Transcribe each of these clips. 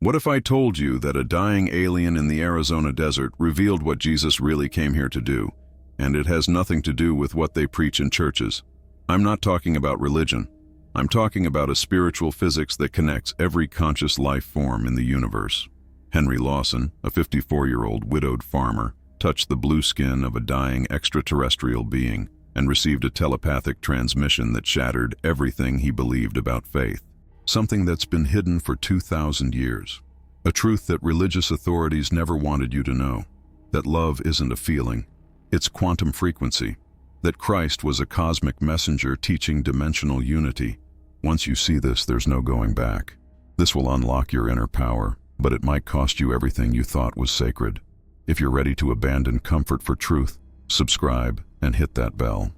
What if I told you that a dying alien in the Arizona desert revealed what Jesus really came here to do, and it has nothing to do with what they preach in churches? I'm not talking about religion. I'm talking about a spiritual physics that connects every conscious life form in the universe. Henry Lawson, a 54-year-old widowed farmer, touched the blue skin of a dying extraterrestrial being and received a telepathic transmission that shattered everything he believed about faith. Something that's been hidden for 2,000 years. A truth that religious authorities never wanted you to know. That love isn't a feeling, it's quantum frequency. That Christ was a cosmic messenger teaching dimensional unity. Once you see this, there's no going back. This will unlock your inner power, but it might cost you everything you thought was sacred. If you're ready to abandon comfort for truth, subscribe and hit that bell.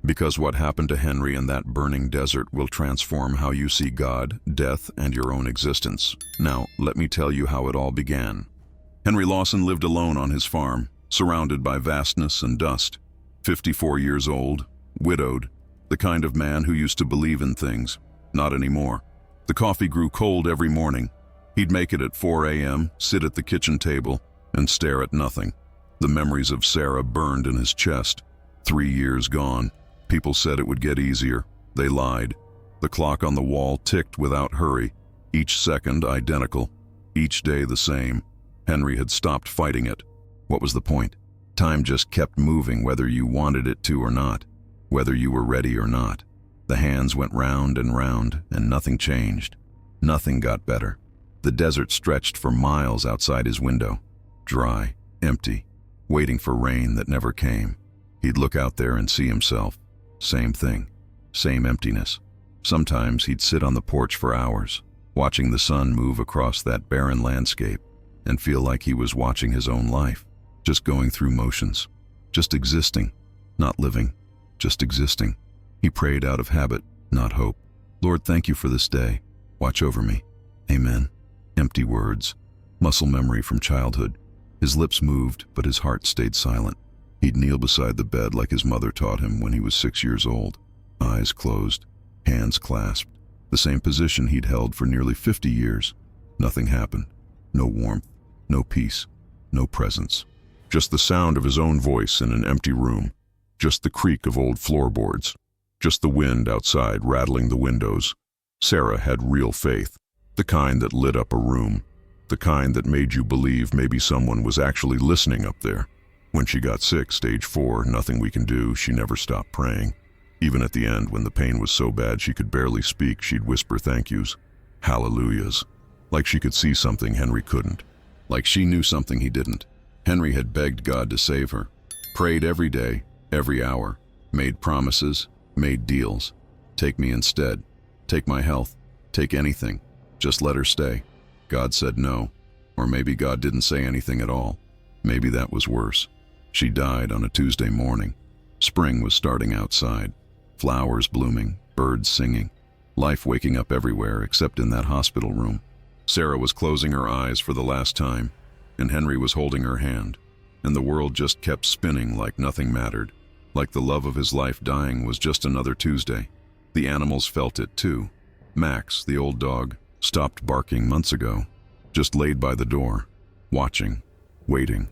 Because what happened to Henry in that burning desert will transform how you see God, death, and your own existence. Now, let me tell you how it all began. Henry Lawson lived alone on his farm, surrounded by vastness and dust. 54 years old, widowed, the kind of man who used to believe in things. Not anymore. The coffee grew cold every morning. He'd make it at 4 a.m., sit at the kitchen table, and stare at nothing. The memories of Sarah burned in his chest. 3 years gone. People said it would get easier. They lied. The clock on the wall ticked without hurry, each second identical, each day the same. Henry had stopped fighting it. What was the point? Time just kept moving whether you wanted it to or not, whether you were ready or not. The hands went round and nothing changed. Nothing got better. The desert stretched for miles outside his window, dry, empty, waiting for rain that never came. He'd look out there and see himself. Same thing, same emptiness. Sometimes he'd sit on the porch for hours, watching the sun move across that barren landscape, and feel like he was watching his own life, just going through motions, just existing, not living, just existing. He prayed out of habit, not hope. Lord, thank you for this day. Watch over me. Amen. Empty words, muscle memory from childhood. His lips moved, but his heart stayed silent. He'd kneel beside the bed like his mother taught him when he was 6 years old. Eyes closed, hands clasped. The same position he'd held for nearly 50 years. Nothing happened. No warmth, no peace, no presence. Just the sound of his own voice in an empty room. Just the creak of old floorboards. Just the wind outside rattling the windows. Sarah had real faith. The kind that lit up a room. The kind that made you believe maybe someone was actually listening up there. When she got sick, stage 4, nothing we can do, she never stopped praying. Even at the end, when the pain was so bad she could barely speak, she'd whisper thank yous, hallelujahs. Like she could see something Henry couldn't. Like she knew something he didn't. Henry had begged God to save her. Prayed every day, every hour. Made promises, made deals. Take me instead. Take my health. Take anything. Just let her stay. God said no. Or maybe God didn't say anything at all. Maybe that was worse. She died on a Tuesday morning. Spring was starting outside. Flowers blooming, birds singing. Life waking up everywhere except in that hospital room. Sarah was closing her eyes for the last time, and Henry was holding her hand. And the world just kept spinning like nothing mattered. Like the love of his life dying was just another Tuesday. The animals felt it too. Max, the old dog, stopped barking months ago. Just laid by the door, watching, waiting.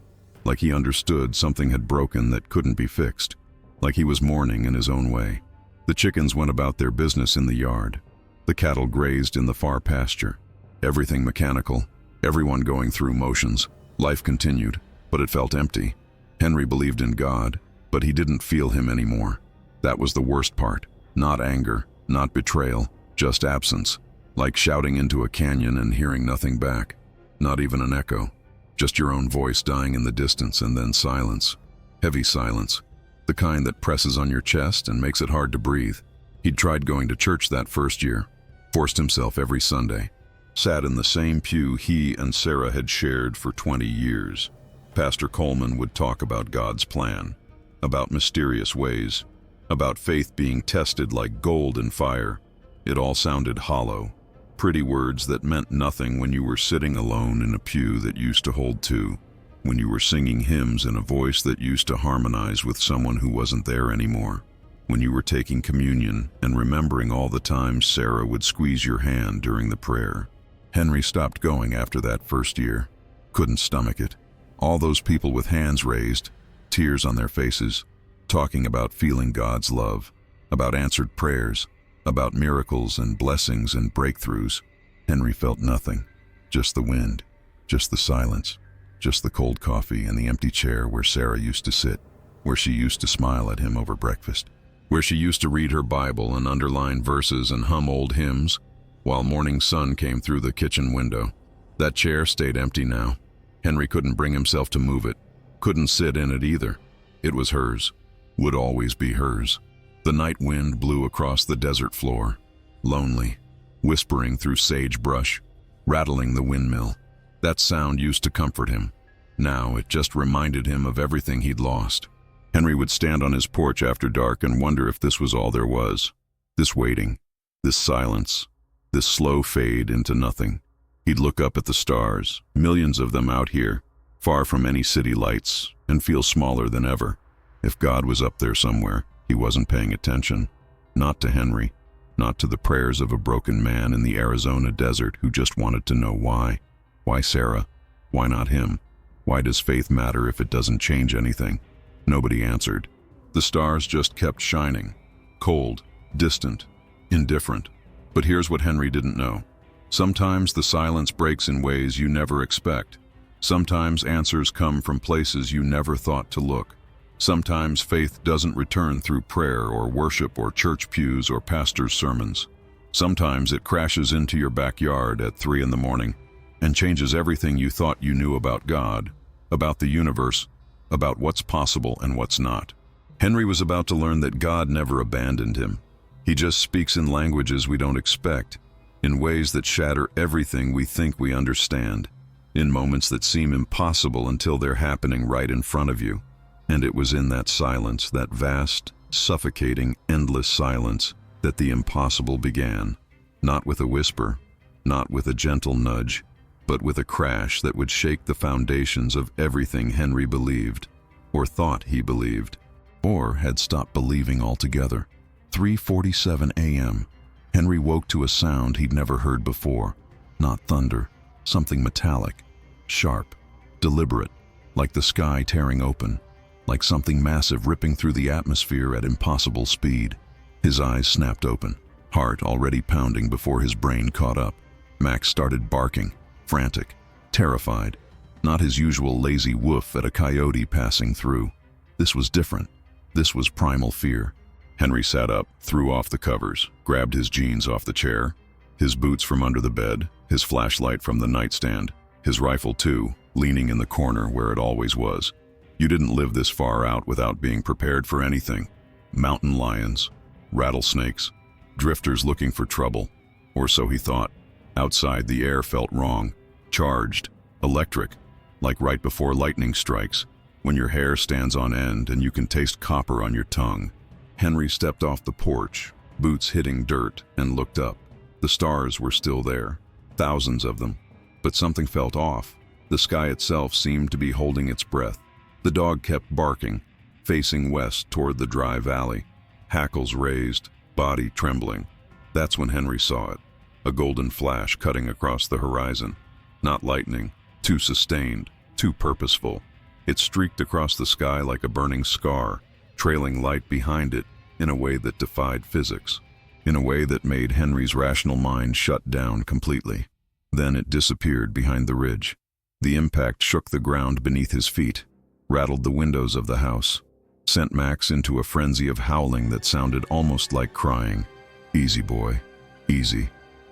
Like he understood something had broken that couldn't be fixed. Like he was mourning in his own way. The chickens went about their business in the yard. The cattle grazed in the far pasture. Everything mechanical, everyone going through motions. Life continued, but it felt empty. Henry believed in God, but he didn't feel him anymore. That was the worst part. Not anger, not betrayal, just absence. Like shouting into a canyon and hearing nothing back. Not even an echo. Just your own voice dying in the distance, and then silence. Heavy silence. The kind that presses on your chest and makes it hard to breathe. He'd tried going to church that first year. Forced himself every Sunday. Sat in the same pew he and Sarah had shared for 20 years. Pastor Coleman would talk about God's plan. About mysterious ways. About faith being tested like gold in fire. It all sounded hollow. Pretty words that meant nothing when you were sitting alone in a pew that used to hold two, when you were singing hymns in a voice that used to harmonize with someone who wasn't there anymore, when you were taking communion and remembering all the times Sarah would squeeze your hand during the prayer. Henry stopped going after that first year. Couldn't stomach it. All those people with hands raised, tears on their faces, talking about feeling God's love, about answered prayers, about miracles and blessings and breakthroughs. Henry felt nothing. Just the wind, just the silence, just the cold coffee and the empty chair where Sarah used to sit, where she used to smile at him over breakfast, where she used to read her Bible and underline verses and hum old hymns while morning sun came through the kitchen window. That chair stayed empty now. Henry couldn't bring himself to move it, couldn't sit in it either. It was hers, would always be hers. The night wind blew across the desert floor, lonely, whispering through sagebrush, rattling the windmill. That sound used to comfort him. Now it just reminded him of everything he'd lost. Henry would stand on his porch after dark and wonder if this was all there was. This waiting, this silence, this slow fade into nothing. He'd look up at the stars, millions of them out here, far from any city lights, and feel smaller than ever. If God was up there somewhere, he wasn't paying attention. Not to Henry, not to the prayers of a broken man in the Arizona desert who just wanted to know why. Why Sarah? Why not him? Why does faith matter if it doesn't change anything? Nobody answered. The stars just kept shining, cold, distant, indifferent. But here's what Henry didn't know. Sometimes the silence breaks in ways you never expect. Sometimes answers come from places you never thought to look. Sometimes faith doesn't return through prayer or worship or church pews or pastor's sermons. Sometimes it crashes into your backyard at 3 a.m. and changes everything you thought you knew about God, about the universe, about what's possible and what's not. Henry was about to learn that God never abandoned him. He just speaks in languages we don't expect, in ways that shatter everything we think we understand, in moments that seem impossible until they're happening right in front of you. And it was in that silence, that vast, suffocating, endless silence, that the impossible began. Not with a whisper, not with a gentle nudge, but with a crash that would shake the foundations of everything Henry believed, or thought he believed, or had stopped believing altogether. 3:47 a.m. Henry woke to a sound he'd never heard before. Not thunder, something metallic, sharp, deliberate, like the sky tearing open, like something massive ripping through the atmosphere at impossible speed. His eyes snapped open, heart already pounding before his brain caught up. Max started barking, frantic, terrified, not his usual lazy woof at a coyote passing through. This was different. This was primal fear. Henry sat up, threw off the covers, grabbed his jeans off the chair, his boots from under the bed, his flashlight from the nightstand, his rifle too, leaning in the corner where it always was. You didn't live this far out without being prepared for anything. Mountain lions, rattlesnakes, drifters looking for trouble, or so he thought. Outside, the air felt wrong, charged, electric, like right before lightning strikes, when your hair stands on end and you can taste copper on your tongue. Henry stepped off the porch, boots hitting dirt, and looked up. The stars were still there, thousands of them, but something felt off. The sky itself seemed to be holding its breath. The dog kept barking, facing west toward the dry valley, hackles raised, body trembling. That's when Henry saw it, a golden flash cutting across the horizon. Not lightning, too sustained, too purposeful. It streaked across the sky like a burning scar, trailing light behind it in a way that defied physics, in a way that made Henry's rational mind shut down completely. Then it disappeared behind the ridge. The impact shook the ground beneath his feet, rattled the windows of the house, sent Max into a frenzy of howling that sounded almost like crying. Easy, boy, easy.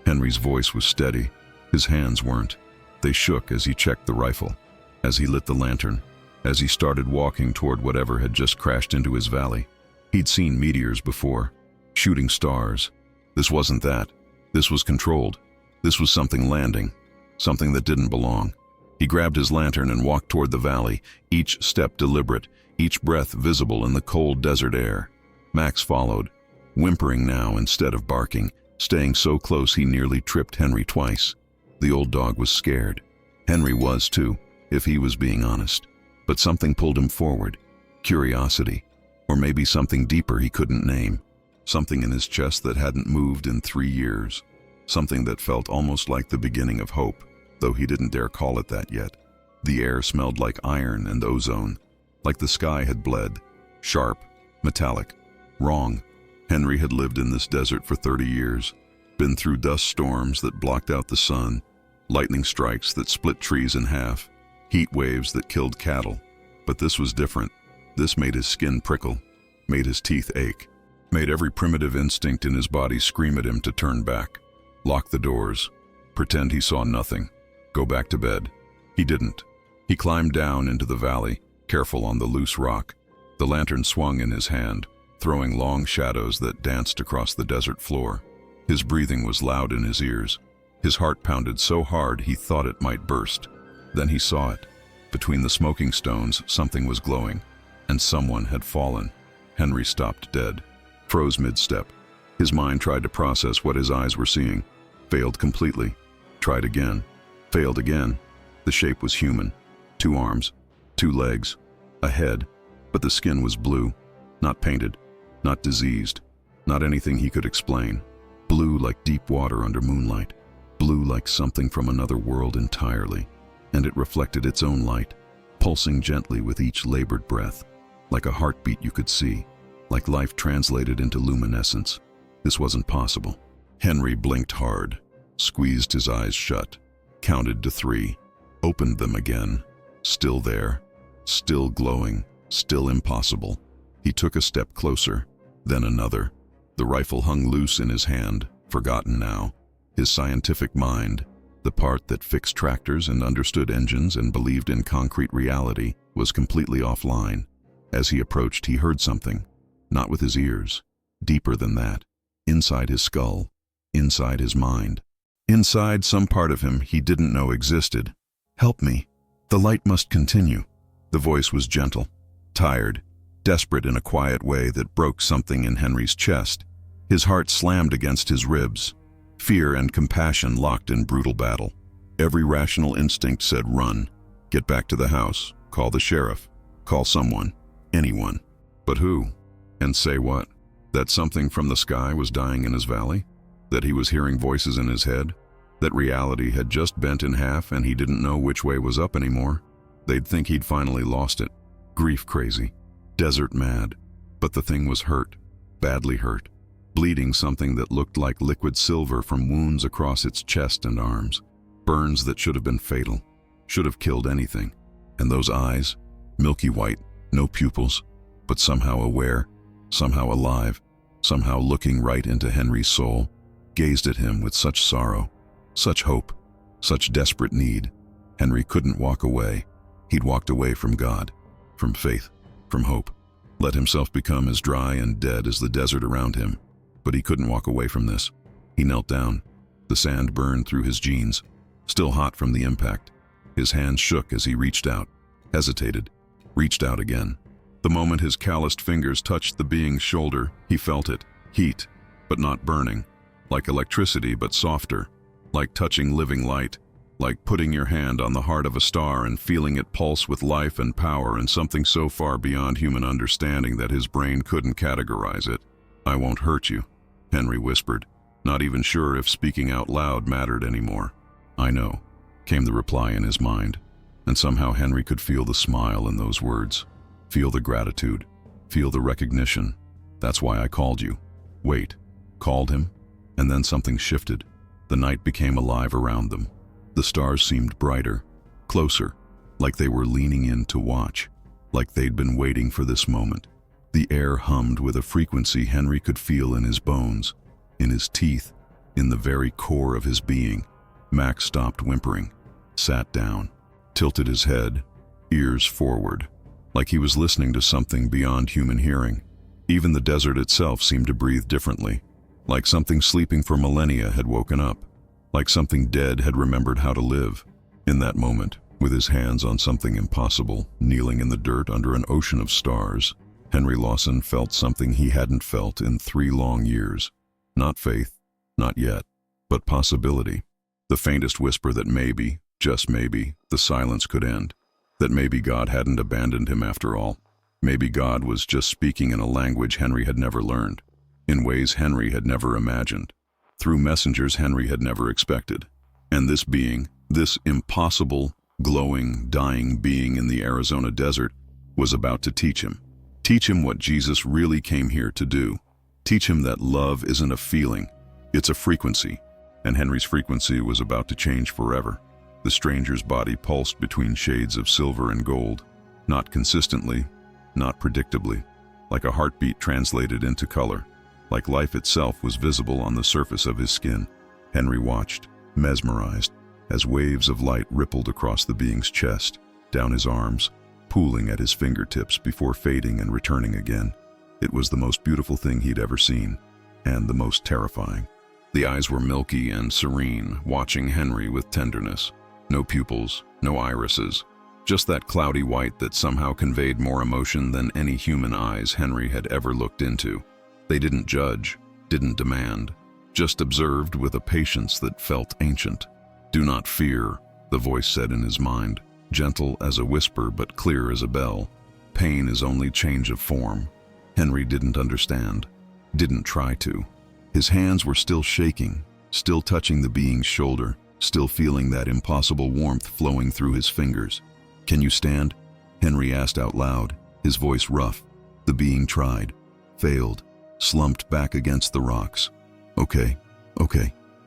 Henry's voice was steady. His hands weren't. They shook as he checked the rifle, as he lit the lantern, as he started walking toward whatever had just crashed into his valley. He'd seen meteors before, shooting stars. This wasn't that. This was controlled. This was something landing, something that didn't belong. He grabbed his lantern and walked toward the valley, each step deliberate, each breath visible in the cold desert air. Max followed, whimpering now instead of barking, staying so close he nearly tripped Henry twice. The old dog was scared. Henry was too, if he was being honest. But something pulled him forward. Curiosity, or maybe something deeper he couldn't name. Something in his chest that hadn't moved in 3 years. something that felt almost like the beginning of hope, though he didn't dare call it that yet. The air smelled like iron and ozone, like the sky had bled, sharp, metallic. Wrong. Henry had lived in this desert for 30 years, been through dust storms that blocked out the sun, lightning strikes that split trees in half, heat waves that killed cattle. But this was different. This made his skin prickle, made his teeth ache, made every primitive instinct in his body scream at him to turn back, lock the doors, pretend he saw nothing, go back to bed. He didn't. He climbed down into the valley, careful on the loose rock. The lantern swung in his hand, throwing long shadows that danced across the desert floor. His breathing was loud in his ears. His heart pounded so hard he thought it might burst. Then he saw it. Between the smoking stones, something was glowing, and someone had fallen. Henry stopped dead, froze mid-step. His mind tried to process what his eyes were seeing, failed completely, tried again, failed again. The shape was human. 2 arms, 2 legs, a head, but the skin was blue, not painted, not diseased, not anything he could explain. Blue like deep water under moonlight, blue like something from another world entirely, and it reflected its own light, pulsing gently with each labored breath, like a heartbeat you could see, like life translated into luminescence. This wasn't possible. Henry blinked hard, squeezed his eyes shut, counted to 3, opened them again. Still there, still glowing, still impossible. He took a step closer, then another. The rifle hung loose in his hand, forgotten now. His scientific mind, the part that fixed tractors and understood engines and believed in concrete reality, was completely offline. As he approached, he heard something, not with his ears, deeper than that, inside his skull, inside his mind. Inside some part of him he didn't know existed. "Help me. The light must continue." The voice was gentle, tired, desperate in a quiet way that broke something in Henry's chest. His heart slammed against his ribs. Fear and compassion locked in brutal battle. Every rational instinct said run, get back to the house, call the sheriff, call someone, anyone. But who? And say what? That something from the sky was dying in his valley? That he was hearing voices in his head? That reality had just bent in half and he didn't know which way was up anymore? They'd think he'd finally lost it. Grief crazy. Desert mad. But the thing was hurt. Badly hurt. Bleeding something that looked like liquid silver from wounds across its chest and arms. Burns that should have been fatal. Should have killed anything. And those eyes? Milky white. No pupils. But somehow aware. Somehow alive. Somehow looking right into Henry's soul. Gazed at him with such sorrow. Such hope. Such desperate need. Henry couldn't walk away. He'd walked away from God. From faith. From hope. Let himself become as dry and dead as the desert around him. But he couldn't walk away from this. He knelt down. The sand burned through his jeans, still hot from the impact. His hands shook as he reached out, hesitated, reached out again. The moment his calloused fingers touched the being's shoulder, he felt it. Heat, but not burning. Like electricity, but softer. Like touching living light. Like putting your hand on the heart of a star and feeling it pulse with life and power and something so far beyond human understanding that his brain couldn't categorize it. "I won't hurt you," Henry whispered, not even sure if speaking out loud mattered anymore. "I know," came the reply in his mind, and somehow Henry could feel the smile in those words, feel the gratitude, feel the recognition. "That's why I called you." Wait, called him? And then something shifted. The night became alive around them. The stars seemed brighter, closer, like they were leaning in to watch, like they'd been waiting for this moment. The air hummed with a frequency Henry could feel in his bones, in his teeth, in the very core of his being. Max stopped whimpering, sat down, tilted his head, ears forward, like he was listening to something beyond human hearing. Even the desert itself seemed to breathe differently, like something sleeping for millennia had woken up, like something dead had remembered how to live. In that moment, with his hands on something impossible, kneeling in the dirt under an ocean of stars, Henry Lawson felt something he hadn't felt in 3 long years. Not faith, not yet, but possibility. The faintest whisper that maybe, just maybe, the silence could end. That maybe God hadn't abandoned him after all. Maybe God was just speaking in a language Henry had never learned, in ways Henry had never imagined. through messengers Henry had never expected. And this being, this impossible, glowing, dying being in the Arizona desert, was about to teach him. Teach him what Jesus really came here to do. Teach him that love isn't a feeling, it's a frequency. And Henry's frequency was about to change forever. The stranger's body pulsed between shades of silver and gold, not consistently, not predictably, like a heartbeat translated into color, like life itself was visible on the surface of his skin. Henry watched, mesmerized, as waves of light rippled across the being's chest, down his arms, pooling at his fingertips before fading and returning again. It was the most beautiful thing he'd ever seen, and the most terrifying. The eyes were milky and serene, watching Henry with tenderness. No pupils, no irises, just that cloudy white that somehow conveyed more emotion than any human eyes Henry had ever looked into. They didn't judge, didn't demand, just observed with a patience that felt ancient. "Do not fear," the voice said in his mind, gentle as a whisper but clear as a bell. "Pain is only change of form." Henry didn't understand, didn't try to. His hands were still shaking, still touching the being's shoulder, still feeling that impossible warmth flowing through his fingers. "Can you stand?" Henry asked out loud, his voice rough. The being tried, failed, slumped back against the rocks. Okay,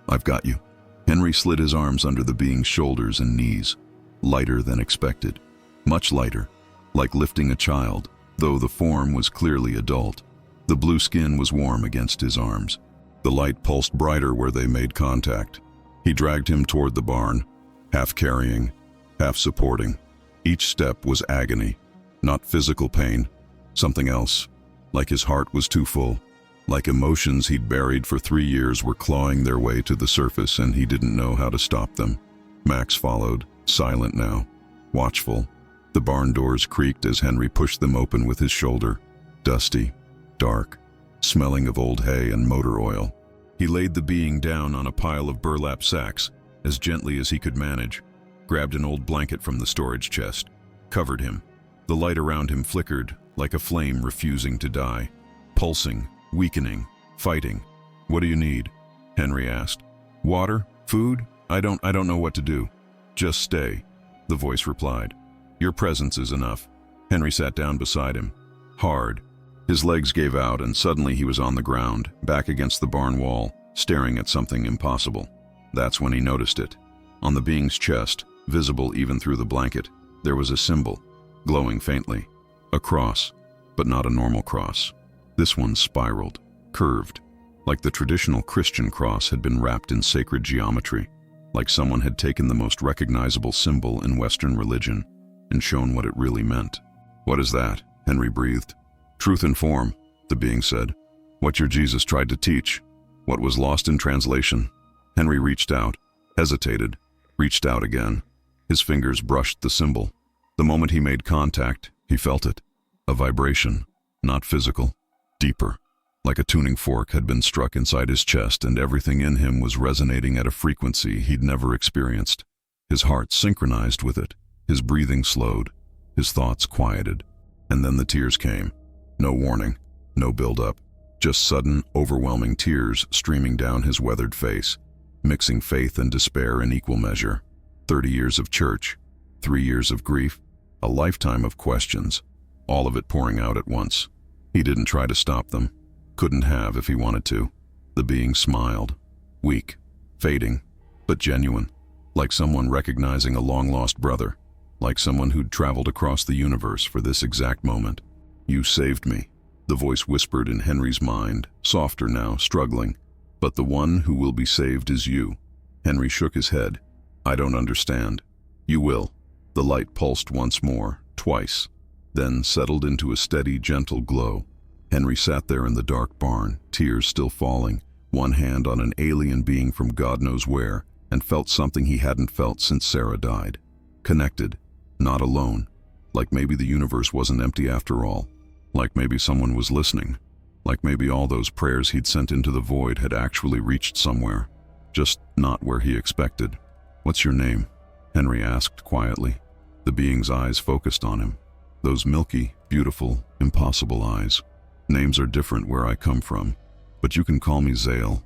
I've got you." Henry slid his arms under the being's shoulders and knees, lighter than expected, much lighter, like lifting a child, though the form was clearly adult. The blue skin was warm against his arms. The light pulsed brighter where they made contact. He dragged him toward the barn, half carrying, half supporting. Each step was agony, not physical pain, something else, like his heart was too full, like emotions he'd buried for 3 years were clawing their way to the surface and he didn't know how to stop them. Max followed, silent now, watchful. The barn doors creaked as Henry pushed them open with his shoulder, dusty, dark, smelling of old hay and motor oil. He laid the being down on a pile of burlap sacks, as gently as he could manage, grabbed an old blanket from the storage chest, covered him. The light around him flickered, like a flame refusing to die, pulsing, weakening, fighting. "What do you need?" Henry asked. "Water? Food? I don't know what to do." "Just stay," the voice replied. "Your presence is enough." Henry sat down beside him, hard. His legs gave out and suddenly he was on the ground, back against the barn wall, staring at something impossible. That's when he noticed it. On the being's chest, visible even through the blanket, there was a symbol, glowing faintly. A cross, but not a normal cross. This one spiraled, curved, like the traditional Christian cross had been wrapped in sacred geometry, like someone had taken the most recognizable symbol in Western religion and shown what it really meant. "What is that?" Henry breathed. "Truth in form," the being said. "What your Jesus tried to teach. What was lost in translation." Henry reached out, hesitated, reached out again. His fingers brushed the symbol. The moment he made contact, he felt it. A vibration, not physical, deeper, like a tuning fork had been struck inside his chest and everything in him was resonating at a frequency he'd never experienced. His heart synchronized with it, his breathing slowed, his thoughts quieted. And then the tears came. No warning, no build-up, just sudden, overwhelming tears streaming down his weathered face, mixing faith and despair in equal measure. 30 years of church, 3 years of grief, a lifetime of questions, all of it pouring out at once. He didn't try to stop them, couldn't have if he wanted to. The being smiled, weak, fading, but genuine, like someone recognizing a long-lost brother, like someone who'd traveled across the universe for this exact moment. "You saved me," the voice whispered in Henry's mind, softer now, struggling. "But the one who will be saved is you." Henry shook his head. "I don't understand." "You will." The light pulsed once more, twice, then settled into a steady, gentle glow. Henry sat there in the dark barn, tears still falling, one hand on an alien being from God knows where, and felt something he hadn't felt since Sarah died. Connected, not alone, like maybe the universe wasn't empty after all, like maybe someone was listening, like maybe all those prayers he'd sent into the void had actually reached somewhere, just not where he expected. "What's your name?" Henry asked quietly. The being's eyes focused on him. Those milky, beautiful, impossible eyes. "Names are different where I come from, but you can call me Zale."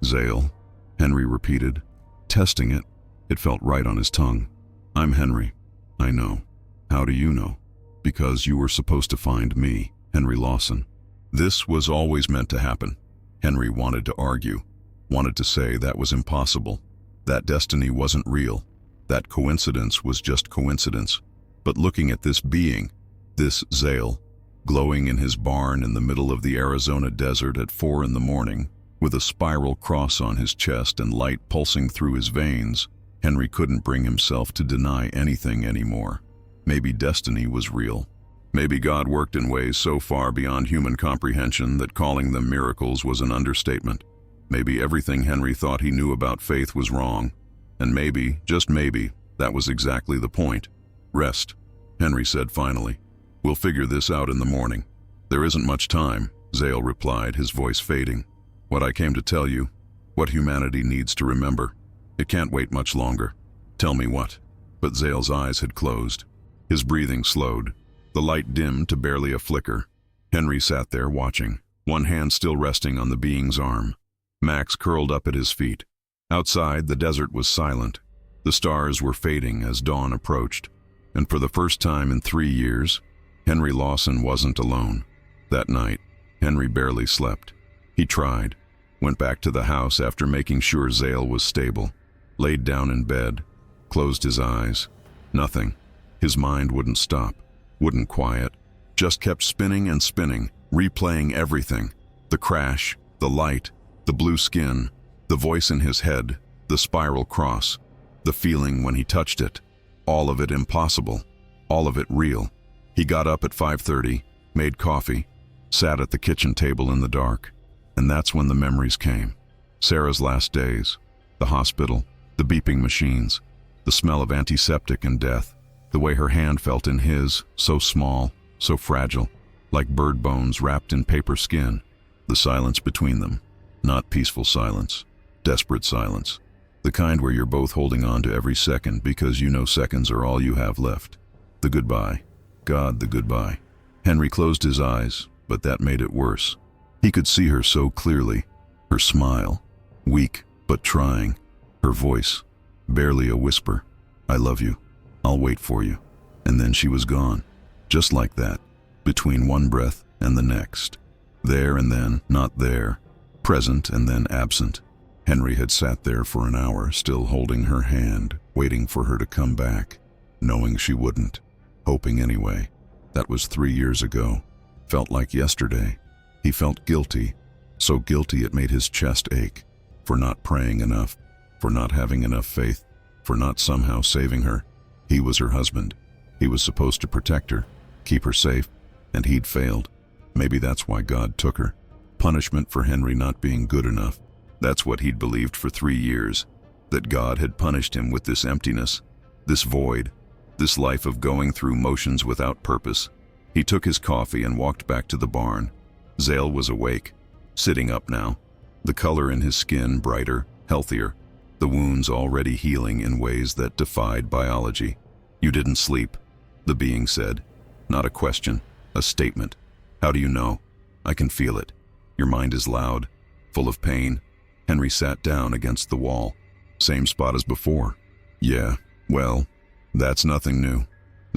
"Zale," Henry repeated, testing it. It felt right on his tongue. I'm Henry. I know. How do you know? Because you were supposed to find me, Henry Lawson. This was always meant to happen. Henry wanted to argue, wanted to say that was impossible, that destiny wasn't real, that coincidence was just coincidence. But looking at this being, this Zale, glowing in his barn in the middle of the Arizona desert at 4 a.m, with a spiral cross on his chest and light pulsing through his veins, Henry couldn't bring himself to deny anything anymore. Maybe destiny was real. Maybe God worked in ways so far beyond human comprehension that calling them miracles was an understatement. Maybe everything Henry thought he knew about faith was wrong. And maybe, just maybe, that was exactly the point. Rest, Henry said finally. We'll figure this out in the morning. There isn't much time, Zale replied, his voice fading. What I came to tell you, what humanity needs to remember. It can't wait much longer. Tell me what. But Zale's eyes had closed. His breathing slowed. The light dimmed to barely a flicker. Henry sat there watching, one hand still resting on the being's arm. Max curled up at his feet. Outside, the desert was silent. The stars were fading as dawn approached. And for the first time in 3 years, Henry Lawson wasn't alone. That night, Henry barely slept. He tried, went back to the house after making sure Zale was stable, laid down in bed, closed his eyes. Nothing. His mind wouldn't stop, wouldn't quiet, just kept spinning and spinning, replaying everything. The crash, the light, the blue skin, the voice in his head, the spiral cross, the feeling when he touched it. All of it impossible, all of it real. He got up at 5:30, made coffee, sat at the kitchen table in the dark. And that's when the memories came. Sarah's last days, the hospital, the beeping machines, the smell of antiseptic and death, the way her hand felt in his, so small, so fragile, like bird bones wrapped in paper skin. The silence between them, not peaceful silence, desperate silence, the kind where you're both holding on to every second because you know seconds are all you have left. The goodbye. God, the goodbye. Henry closed his eyes, but that made it worse. He could see her so clearly, her smile, weak but trying, her voice, barely a whisper. I love you. I'll wait for you. And then she was gone, just like that, between one breath and the next. There and then not there, present and then absent. Henry had sat there for an hour, still holding her hand, waiting for her to come back, knowing she wouldn't, hoping anyway. That was 3 years ago. Felt like yesterday. He felt guilty, so guilty it made his chest ache, for not praying enough, for not having enough faith, for not somehow saving her. He was her husband. He was supposed to protect her, keep her safe, and he'd failed. Maybe that's why God took her. Punishment for Henry not being good enough. That's what he'd believed for 3 years, that God had punished him with this emptiness, this void, this life of going through motions without purpose. He took his coffee and walked back to the barn. Zale was awake, sitting up now, the color in his skin brighter, healthier, the wounds already healing in ways that defied biology. You didn't sleep, the being said. Not a question, a statement. How do you know? I can feel it. Your mind is loud, full of pain. Henry sat down against the wall. Same spot as before. Yeah, well, that's nothing new.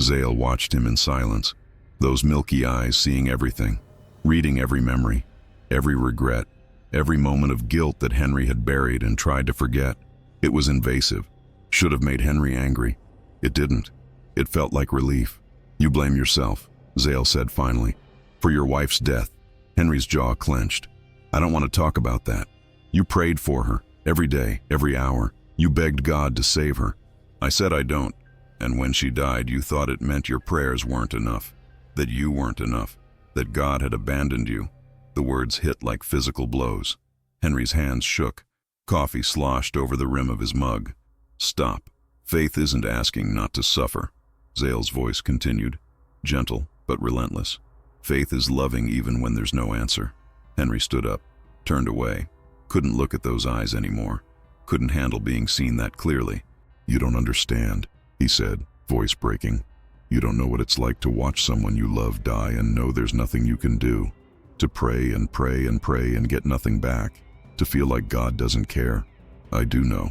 Zale watched him in silence, those milky eyes seeing everything, reading every memory, every regret, every moment of guilt that Henry had buried and tried to forget. It was invasive. Should have made Henry angry. It didn't. It felt like relief. You blame yourself, Zale said finally, for your wife's death. Henry's jaw clenched. I don't want to talk about that. You prayed for her, every day, every hour. You begged God to save her. I said I don't. And when she died, you thought it meant your prayers weren't enough, that you weren't enough, that God had abandoned you. The words hit like physical blows. Henry's hands shook. Coffee sloshed over the rim of his mug. Stop. Faith isn't asking not to suffer. Zale's voice continued, gentle but relentless. Faith is loving even when there's no answer. Henry stood up, turned away, couldn't look at those eyes anymore, couldn't handle being seen that clearly. You don't understand, he said, voice breaking. You don't know what it's like to watch someone you love die and know there's nothing you can do. To pray and pray and pray and get nothing back. To feel like God doesn't care. I do know.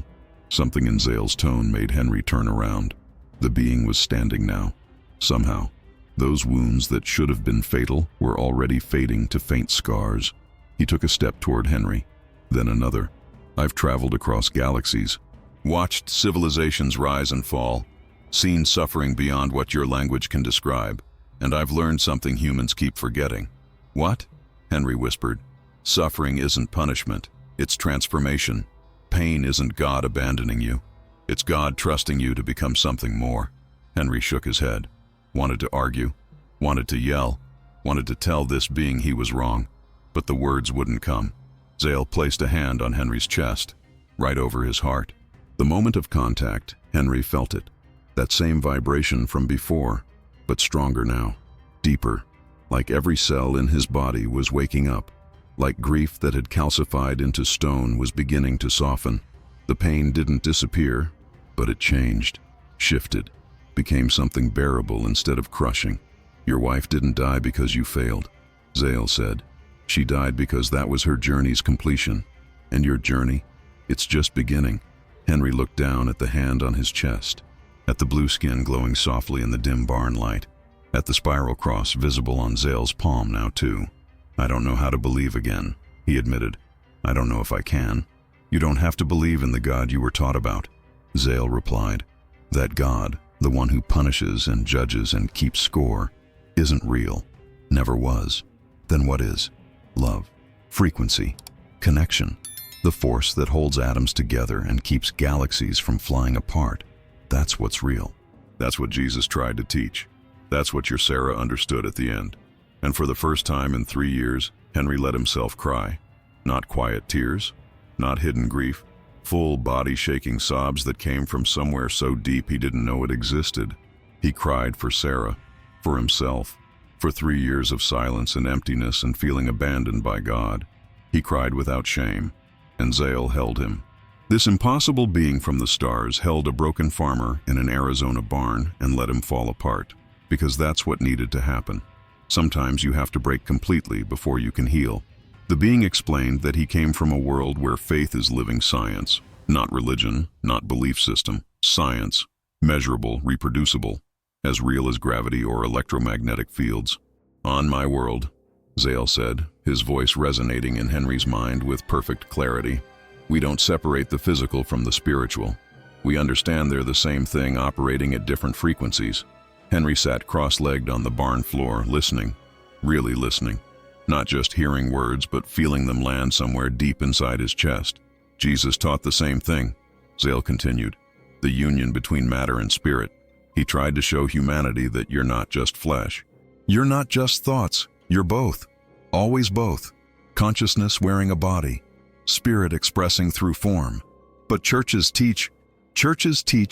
Something in Zale's tone made Henry turn around. The being was standing now. Somehow, those wounds that should have been fatal were already fading to faint scars. He took a step toward Henry, then another. I've traveled across galaxies, watched civilizations rise and fall, seen suffering beyond what your language can describe, and I've learned something humans keep forgetting. What? Henry whispered. Suffering isn't punishment, it's transformation. Pain isn't God abandoning you. It's God trusting you to become something more. Henry shook his head, wanted to argue, wanted to yell, wanted to tell this being he was wrong, but the words wouldn't come. Zale placed a hand on Henry's chest, right over his heart. The moment of contact, Henry felt it. That same vibration from before, but stronger now, deeper, like every cell in his body was waking up, like grief that had calcified into stone was beginning to soften. The pain didn't disappear, but it changed, shifted, became something bearable instead of crushing. Your wife didn't die because you failed, Zale said. She died because that was her journey's completion. And your journey? It's just beginning. Henry looked down at the hand on his chest, at the blue skin glowing softly in the dim barn light, at the spiral cross visible on Zale's palm now too. I don't know how to believe again, he admitted. I don't know if I can. You don't have to believe in the God you were taught about, Zale replied. That God, the one who punishes and judges and keeps score, isn't real, never was. Then what is? Love, frequency, connection, the force that holds atoms together and keeps galaxies from flying apart. That's what's real. That's what Jesus tried to teach. That's what your Sarah understood at the end. And for the first time in 3 years, Henry let himself cry. Not quiet tears, not hidden grief, full body-shaking sobs that came from somewhere so deep he didn't know it existed. He cried for Sarah, for himself, for 3 years of silence and emptiness and feeling abandoned by God. He cried without shame, and Zale held him. This impossible being from the stars held a broken farmer in an Arizona barn and let him fall apart, because that's what needed to happen. Sometimes you have to break completely before you can heal. The being explained that he came from a world where faith is living science, not religion, not belief system, science, measurable, reproducible, as real as gravity or electromagnetic fields. On my world, Zale said, his voice resonating in Henry's mind with perfect clarity. We don't separate the physical from the spiritual. We understand they're the same thing operating at different frequencies. Henry sat cross-legged on the barn floor, listening, really listening, not just hearing words but feeling them land somewhere deep inside his chest. Jesus taught the same thing, Zale continued, the union between matter and spirit. He tried to show humanity that you're not just flesh. You're not just thoughts, you're both, always both. Consciousness wearing a body, spirit expressing through form. But churches teach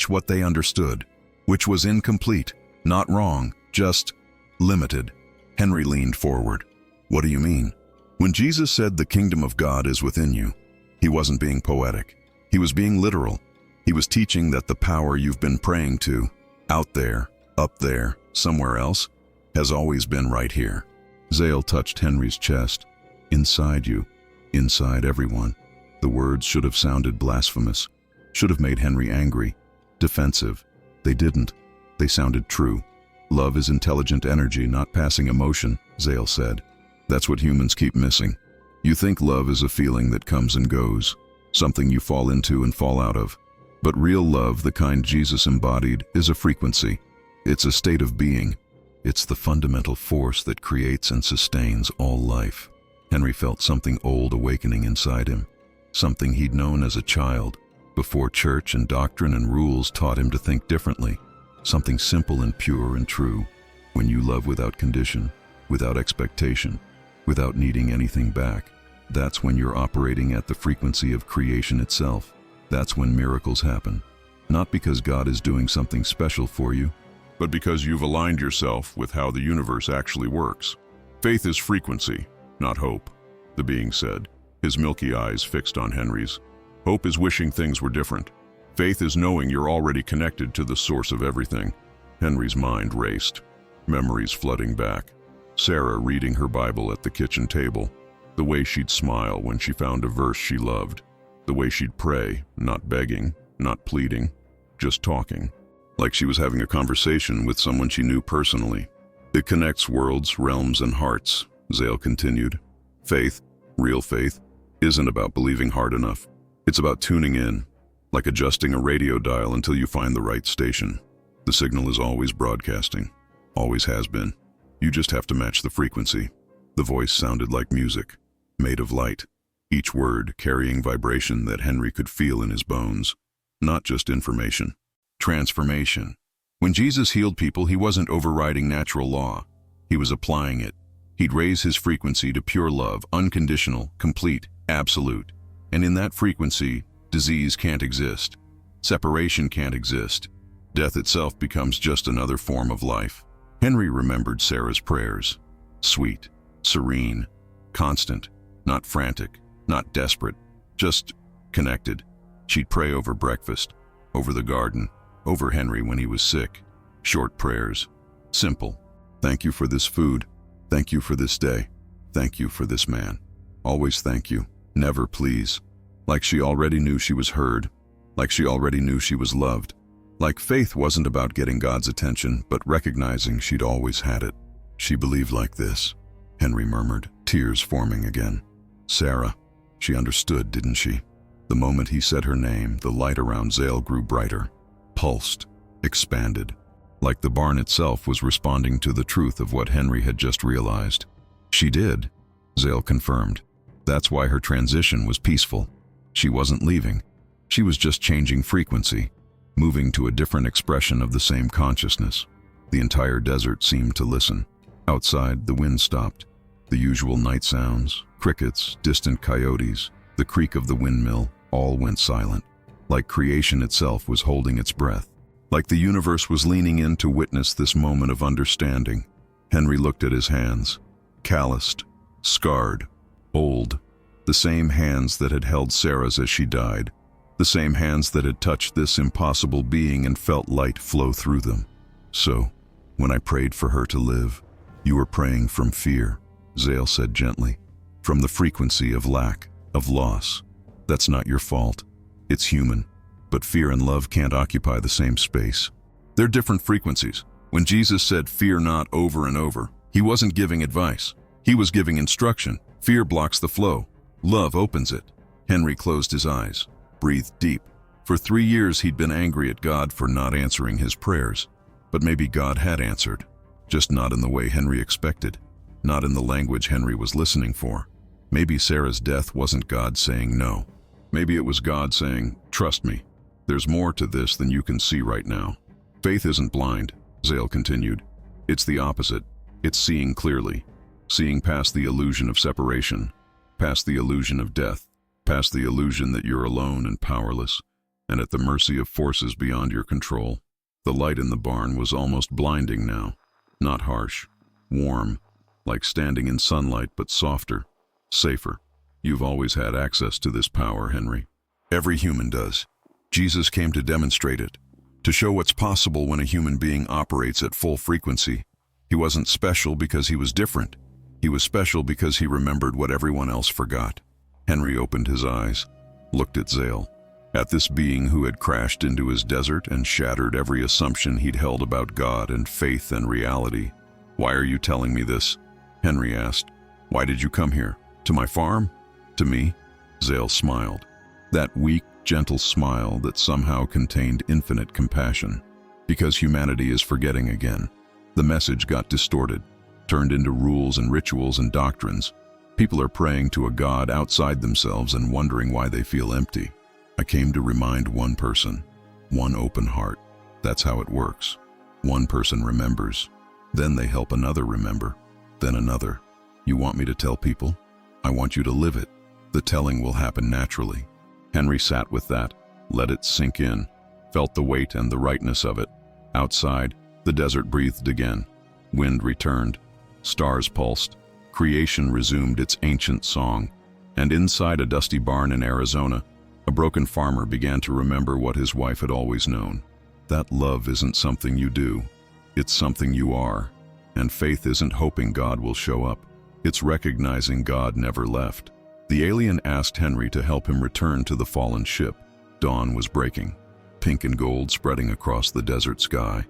what they understood, which was incomplete. Not wrong, just limited. Henry leaned forward. What do you mean? When Jesus said the kingdom of God is within you, he wasn't being poetic. He was being literal. He was teaching that the power you've been praying to, out there, up there, somewhere else, has always been right here. Zale touched Henry's chest. Inside you, inside everyone. The words should have sounded blasphemous, should have made Henry angry, defensive. They didn't. They sounded true. Love is intelligent energy, not passing emotion, Zale said. That's what humans keep missing. You think love is a feeling that comes and goes, something you fall into and fall out of. But real love, the kind Jesus embodied, is a frequency. It's a state of being. It's the fundamental force that creates and sustains all life. Henry felt something old awakening inside him, something he'd known as a child, before church and doctrine and rules taught him to think differently. Something simple and pure and true. When you love without condition, without expectation, without needing anything back, that's when you're operating at the frequency of creation itself. That's when miracles happen. Not because God is doing something special for you, but because you've aligned yourself with how the universe actually works. Faith is frequency, not hope, the being said, his milky eyes fixed on Henry's. Hope is wishing things were different. Faith is knowing you're already connected to the source of everything. Henry's mind raced, memories flooding back. Sarah reading her Bible at the kitchen table, the way she'd smile when she found a verse she loved, The way she'd pray, not begging, not pleading, just talking, like she was having a conversation with someone she knew personally. It connects worlds, realms, and hearts, Zale continued. Faith, real faith, isn't about believing hard enough. It's about tuning in, like adjusting a radio dial until you find the right station. The signal is always broadcasting, always has been. You just have to match the frequency. The voice sounded like music, made of light, each word carrying vibration that Henry could feel in his bones. Not just information. Transformation. When Jesus healed people, he wasn't overriding natural law. He was applying it. He'd raise his frequency to pure love, unconditional, complete, absolute. And in that frequency, disease can't exist. Separation can't exist. Death itself becomes just another form of life. Henry remembered Sarah's prayers. Sweet, serene, constant, not frantic, not desperate, just connected. She'd pray over breakfast, over the garden, over Henry when he was sick. Short prayers. Simple. Thank you for this food. Thank you for this day. Thank you for this man. Always thank you. Never please. Like she already knew she was heard. Like she already knew she was loved. Like faith wasn't about getting God's attention, but recognizing she'd always had it. She believed like this, Henry murmured, tears forming again. Sarah. She understood, didn't she? The moment he said her name, the light around Zale grew brighter, pulsed, expanded, like the barn itself was responding to the truth of what Henry had just realized. She did, Zale confirmed. That's why her transition was peaceful. She wasn't leaving. She was just changing frequency, moving to a different expression of the same consciousness. The entire desert seemed to listen. Outside, the wind stopped. The usual night sounds, crickets, distant coyotes, the creak of the windmill, all went silent. Like creation itself was holding its breath. Like the universe was leaning in to witness this moment of understanding. Henry looked at his hands. Calloused, scarred, old. The same hands that had held Sarah's as she died. The same hands that had touched this impossible being and felt light flow through them. So, when I prayed for her to live, you were praying from fear, Zale said gently. From the frequency of lack, of loss. That's not your fault. It's human. But fear and love can't occupy the same space. They're different frequencies. When Jesus said fear not over and over, he wasn't giving advice. He was giving instruction. Fear blocks the flow. Love opens it. Henry closed his eyes, breathed deep. For 3 years he'd been angry at God for not answering his prayers. But maybe God had answered. Just not in the way Henry expected. Not in the language Henry was listening for. Maybe Sarah's death wasn't God saying no. Maybe it was God saying, trust me. There's more to this than you can see right now. Faith isn't blind, Zale continued. It's the opposite. It's seeing clearly. Seeing past the illusion of separation. Past the illusion of death. Past the illusion that you're alone and powerless, and at the mercy of forces beyond your control. The light in the barn was almost blinding now. Not harsh. Warm. Like standing in sunlight, but softer. Safer. You've always had access to this power, Henry. Every human does. Jesus came to demonstrate it, to show what's possible when a human being operates at full frequency. He wasn't special because he was different. He was special because he remembered what everyone else forgot. Henry opened his eyes, looked at Zale, at this being who had crashed into his desert and shattered every assumption he'd held about God and faith and reality. Why are you telling me this? Henry asked. Why did you come here? To my farm? To me? Zale smiled. That weak, gentle smile that somehow contained infinite compassion. Because humanity is forgetting again. The message got distorted, turned into rules and rituals and doctrines. People are praying to a God outside themselves and wondering why they feel empty. I came to remind one person, one open heart. That's how it works. One person remembers, then they help another remember, then another. You want me to tell people? I want you to live it. The telling will happen naturally. Henry sat with that, let it sink in, felt the weight and the rightness of it. Outside, the desert breathed again. Wind returned. Stars pulsed. Creation resumed its ancient song. And inside a dusty barn in Arizona, a broken farmer began to remember what his wife had always known. That love isn't something you do. It's something you are. And faith isn't hoping God will show up. It's recognizing God never left. The alien asked Henry to help him return to the fallen ship. Dawn was breaking, pink and gold spreading across the desert sky.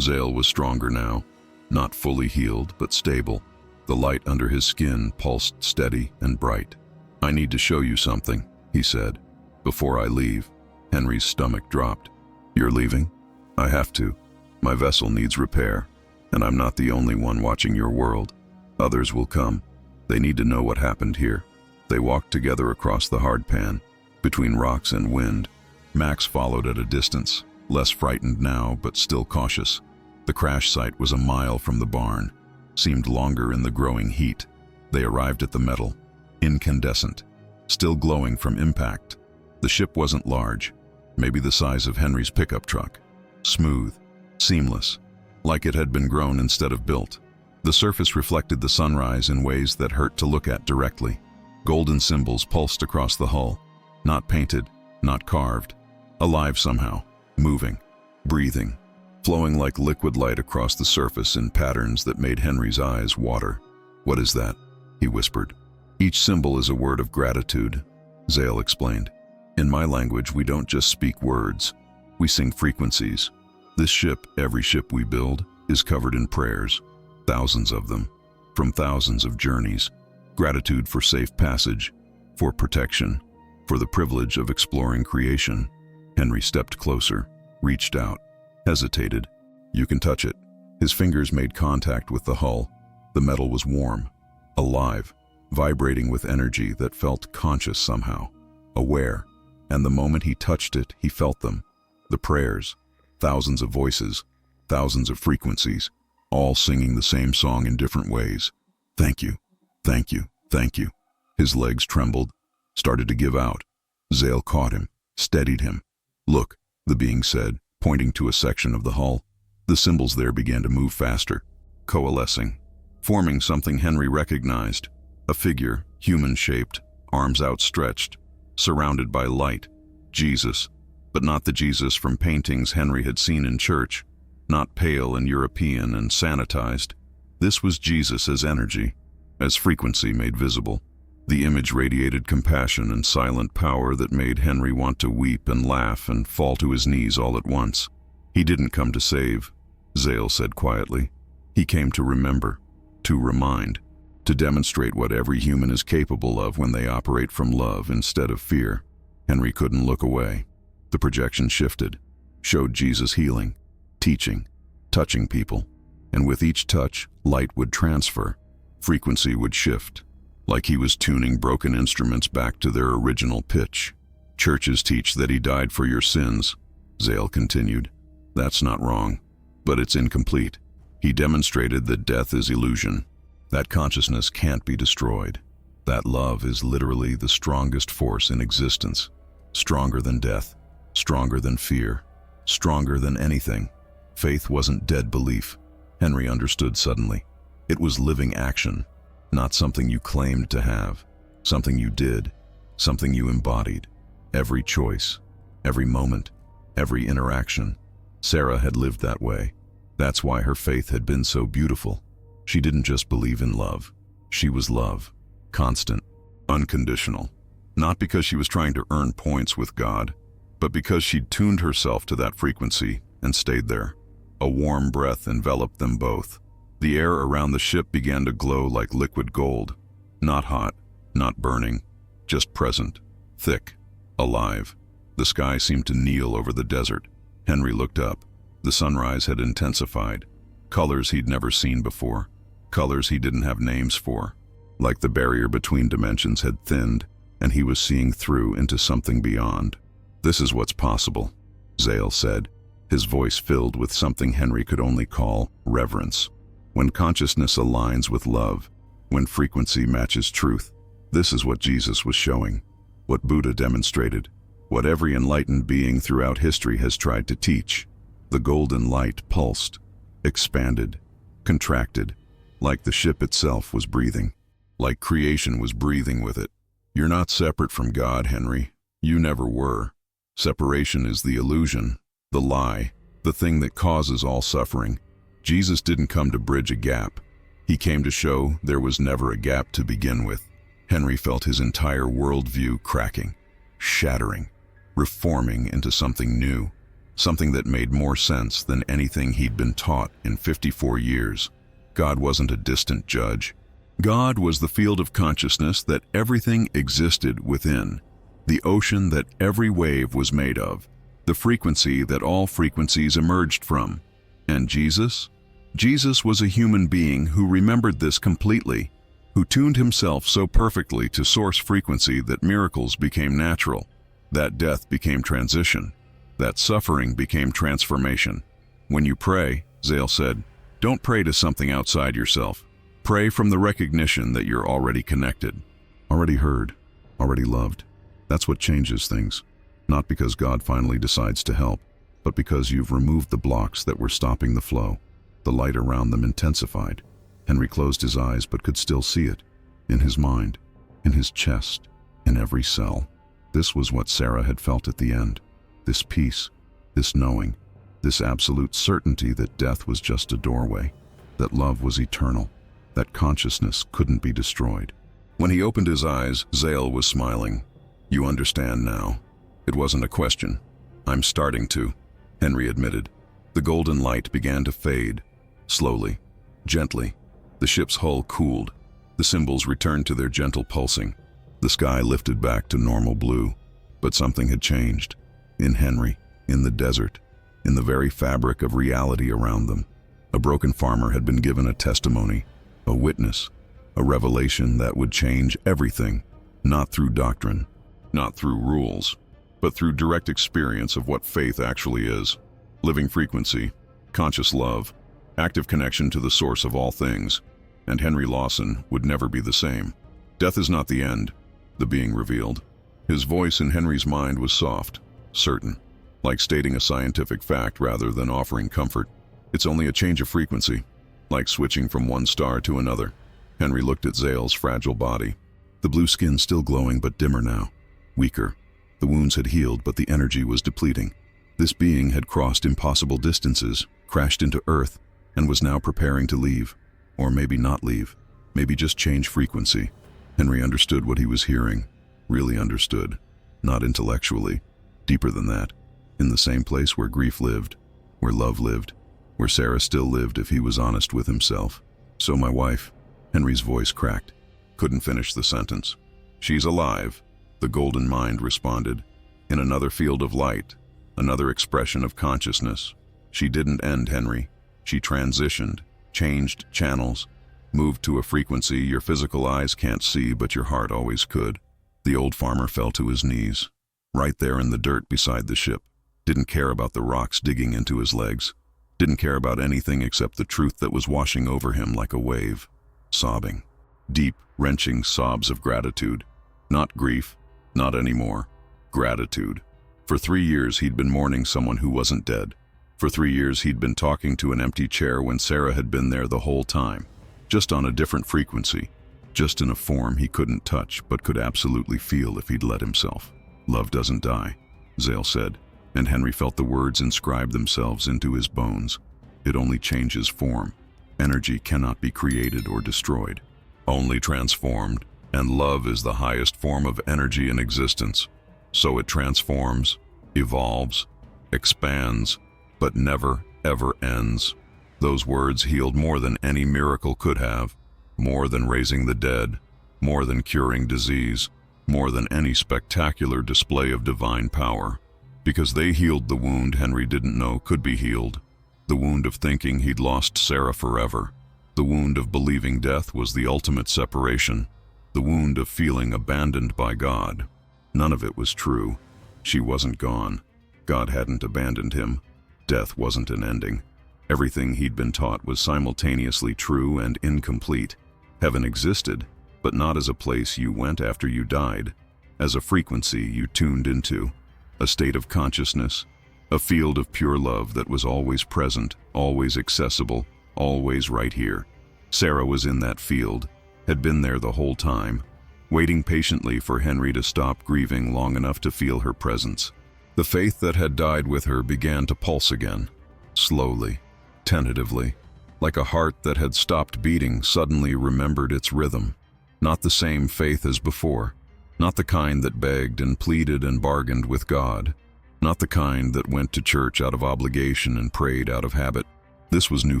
Zale was stronger now, not fully healed, but stable. The light under his skin pulsed steady and bright. "I need to show you something," he said. "Before I leave." Henry's stomach dropped. "You're leaving?" "I have to. My vessel needs repair, and I'm not the only one watching your world. Others will come. They need to know what happened here." They walked together across the hardpan, between rocks and wind. Max followed at a distance, less frightened now, but still cautious. The crash site was a mile from the barn, seemed longer in the growing heat. They arrived at the metal, incandescent, still glowing from impact. The ship wasn't large, maybe the size of Henry's pickup truck. Smooth, seamless, like it had been grown instead of built. The surface reflected the sunrise in ways that hurt to look at directly. Golden symbols pulsed across the hull, not painted, not carved, alive somehow, moving, breathing, flowing like liquid light across the surface in patterns that made Henry's eyes water. "What is that?" he whispered. "Each symbol is a word of gratitude," Zale explained. "In my language, we don't just speak words, we sing frequencies. This ship, every ship we build, is covered in prayers, thousands of them, from thousands of journeys. Gratitude for safe passage, for protection, for the privilege of exploring creation." Henry stepped closer, reached out, hesitated. "You can touch it." His fingers made contact with the hull. The metal was warm, alive, vibrating with energy that felt conscious somehow, aware. And the moment he touched it, he felt them. The prayers, thousands of voices, thousands of frequencies, all singing the same song in different ways. "Thank you, thank you, thank you." His legs trembled, started to give out. Zale caught him, steadied him. "Look," the being said, pointing to a section of the hull. The symbols there began to move faster, coalescing, forming something Henry recognized. A figure, human-shaped, arms outstretched, surrounded by light. Jesus, but not the Jesus from paintings Henry had seen in church, not pale and European and sanitized. This was Jesus as energy, as frequency made visible. The image radiated compassion and silent power that made Henry want to weep and laugh and fall to his knees all at once. "He didn't come to save," Zale said quietly. "He came to remember, to remind, to demonstrate what every human is capable of when they operate from love instead of fear." Henry couldn't look away. The projection shifted, showed Jesus healing, teaching, touching people. And with each touch, light would transfer, frequency would shift, like he was tuning broken instruments back to their original pitch. "Churches teach that he died for your sins," Zale continued. "That's not wrong, but it's incomplete. He demonstrated that death is illusion. That consciousness can't be destroyed. That love is literally the strongest force in existence, stronger than death, stronger than fear, stronger than anything." Faith wasn't dead belief, Henry understood suddenly. It was living action, not something you claimed to have, something you did, something you embodied. Every choice, every moment, every interaction. Sarah had lived that way. That's why her faith had been so beautiful. She didn't just believe in love. She was love, constant, unconditional. Not because she was trying to earn points with God, but because she'd tuned herself to that frequency and stayed there. A warm breath enveloped them both. The air around the ship began to glow like liquid gold. Not hot, not burning, just present, thick, alive. The sky seemed to kneel over the desert. Henry looked up. The sunrise had intensified. Colors he'd never seen before. Colors he didn't have names for. Like the barrier between dimensions had thinned, and he was seeing through into something beyond. "This is what's possible," Zale said, his voice filled with something Henry could only call reverence. "When consciousness aligns with love, when frequency matches truth, this is what Jesus was showing, what Buddha demonstrated, what every enlightened being throughout history has tried to teach." The golden light pulsed, expanded, contracted, like the ship itself was breathing, like creation was breathing with it. "You're not separate from God, Henry. You never were. Separation is the illusion, the lie, the thing that causes all suffering. Jesus didn't come to bridge a gap. He came to show there was never a gap to begin with." Henry felt his entire worldview cracking, shattering, reforming into something new, something that made more sense than anything he'd been taught in 54 years. God wasn't a distant judge. God was the field of consciousness that everything existed within, the ocean that every wave was made of, the frequency that all frequencies emerged from. And Jesus? Jesus was a human being who remembered this completely, who tuned himself so perfectly to source frequency that miracles became natural, that death became transition, that suffering became transformation. When you pray, Zale said, don't pray to something outside yourself. Pray from the recognition that you're already connected, already heard, already loved. That's what changes things. Not because God finally decides to help, but because you've removed the blocks that were stopping the flow. The light around them intensified. Henry closed his eyes but could still see it. In his mind, in his chest, in every cell. This was what Sarah had felt at the end. This peace, this knowing, this absolute certainty that death was just a doorway, that love was eternal, that consciousness couldn't be destroyed. When he opened his eyes, Zale was smiling. You understand now. It wasn't a question. I'm starting to, Henry admitted. The golden light began to fade, slowly, gently. The ship's hull cooled. The symbols returned to their gentle pulsing. The sky lifted back to normal blue. But something had changed. In Henry, in the desert, in the very fabric of reality around them. A broken farmer had been given a testimony, a witness, a revelation that would change everything, not through doctrine, not through rules, but through direct experience of what faith actually is. Living frequency, conscious love, active connection to the source of all things, and Henry Lawson would never be the same. Death is not the end, the being revealed. His voice in Henry's mind was soft, certain, like stating a scientific fact rather than offering comfort. It's only a change of frequency, like switching from one star to another. Henry looked at Zale's fragile body. The blue skin still glowing but dimmer now, weaker. The wounds had healed but the energy was depleting. This being had crossed impossible distances, crashed into Earth, and was now preparing to leave. Or maybe not leave, maybe just change frequency. Henry understood what he was hearing, really understood, not intellectually, deeper than that, in the same place where grief lived, where love lived, where Sarah still lived if he was honest with himself. So my wife, Henry's voice cracked, couldn't finish the sentence. She's alive, the golden mind responded, in another field of light, another expression of consciousness. She didn't end, Henry. She transitioned, changed channels, moved to a frequency your physical eyes can't see but your heart always could. The old farmer fell to his knees, right there in the dirt beside the ship. Didn't care about the rocks digging into his legs. Didn't care about anything except the truth that was washing over him like a wave. Sobbing. Deep, wrenching sobs of gratitude. Not grief, not anymore. Gratitude. For 3 years he'd been mourning someone who wasn't dead. For 3 years he'd been talking to an empty chair when Sarah had been there the whole time. Just on a different frequency. Just in a form he couldn't touch but could absolutely feel if he'd let himself. Love doesn't die, Zale said, and Henry felt the words inscribe themselves into his bones. It only changes form. Energy cannot be created or destroyed, only transformed, and love is the highest form of energy in existence. So it transforms, evolves, expands, but never, ever ends. Those words healed more than any miracle could have, more than raising the dead, more than curing disease, more than any spectacular display of divine power. Because they healed the wound Henry didn't know could be healed. The wound of thinking he'd lost Sarah forever. The wound of believing death was the ultimate separation. The wound of feeling abandoned by God. None of it was true. She wasn't gone. God hadn't abandoned him. Death wasn't an ending. Everything he'd been taught was simultaneously true and incomplete. Heaven existed, but not as a place you went after you died, as a frequency you tuned into, a state of consciousness, a field of pure love that was always present, always accessible, always right here. Sarah was in that field, had been there the whole time, waiting patiently for Henry to stop grieving long enough to feel her presence. The faith that had died with her began to pulse again, slowly, tentatively, like a heart that had stopped beating suddenly remembered its rhythm. Not the same faith as before. Not the kind that begged and pleaded and bargained with God. Not the kind that went to church out of obligation and prayed out of habit. This was new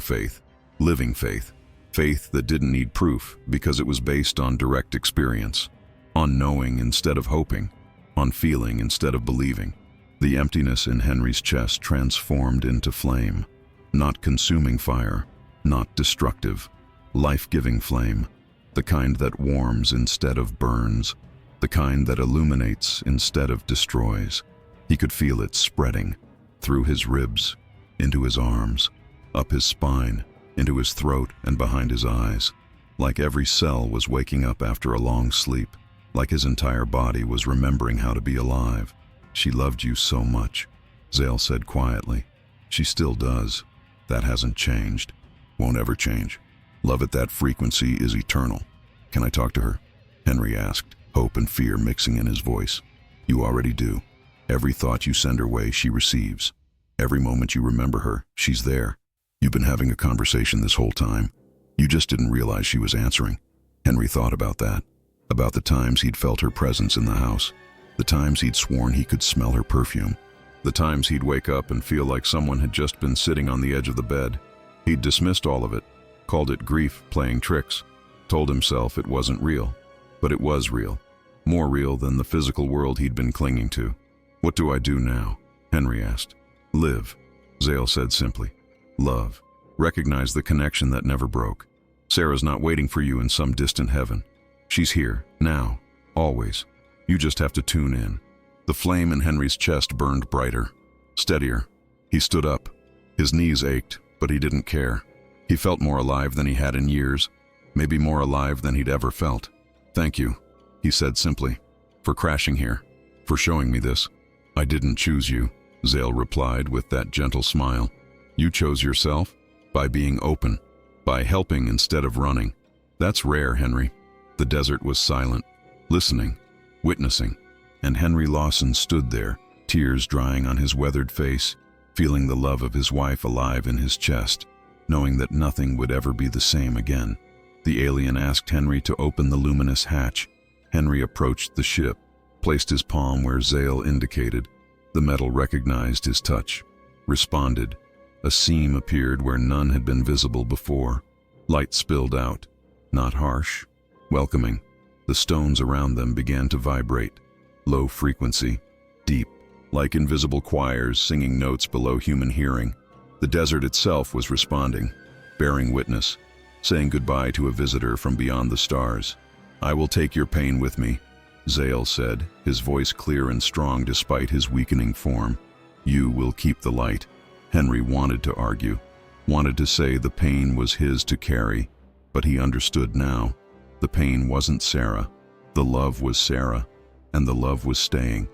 faith, living faith. Faith that didn't need proof because it was based on direct experience, on knowing instead of hoping, on feeling instead of believing. The emptiness in Henry's chest transformed into flame, not consuming fire, not destructive, life-giving flame, the kind that warms instead of burns, the kind that illuminates instead of destroys. He could feel it spreading through his ribs, into his arms, up his spine, into his throat and behind his eyes, like every cell was waking up after a long sleep, like his entire body was remembering how to be alive. "She loved you so much," Zale said quietly. "She still does. That hasn't changed. Won't ever change. Love at that frequency is eternal." "Can I talk to her?" Henry asked, hope and fear mixing in his voice. "You already do. Every thought you send her way, she receives. Every moment you remember her, she's there. You've been having a conversation this whole time. You just didn't realize she was answering." Henry thought about that, about the times he'd felt her presence in the house, the times he'd sworn he could smell her perfume, the times he'd wake up and feel like someone had just been sitting on the edge of the bed. He'd dismissed all of it, called it grief playing tricks, told himself it wasn't real. But it was real, more real than the physical world he'd been clinging to. "What do I do now?" Henry asked. "Live," Zale said simply. "Love. Recognize the connection that never broke. Sarah's not waiting for you in some distant heaven. She's here, now, always. You just have to tune in." The flame in Henry's chest burned brighter, steadier. He stood up. His knees ached, but he didn't care. He felt more alive than he had in years, maybe more alive than he'd ever felt. "Thank you," he said simply, "for crashing here, for showing me this." "I didn't choose you," Zale replied with that gentle smile. "You chose yourself, by being open, by helping instead of running. That's rare, Henry." The desert was silent, listening, witnessing, and Henry Lawson stood there, tears drying on his weathered face, feeling the love of his wife alive in his chest, knowing that nothing would ever be the same again. The alien asked Henry to open the luminous hatch. Henry approached the ship, placed his palm where Zale indicated. The metal recognized his touch, responded. A seam appeared where none had been visible before. Light spilled out, not harsh, welcoming. The stones around them began to vibrate, low frequency, deep, like invisible choirs singing notes below human hearing. The desert itself was responding, bearing witness, saying goodbye to a visitor from beyond the stars. "I will take your pain with me," Zale said, his voice clear and strong despite his weakening form. "You will keep the light." Henry wanted to argue, wanted to say the pain was his to carry, but he understood now. The pain wasn't Sarah. The love was Sarah, and the love was staying.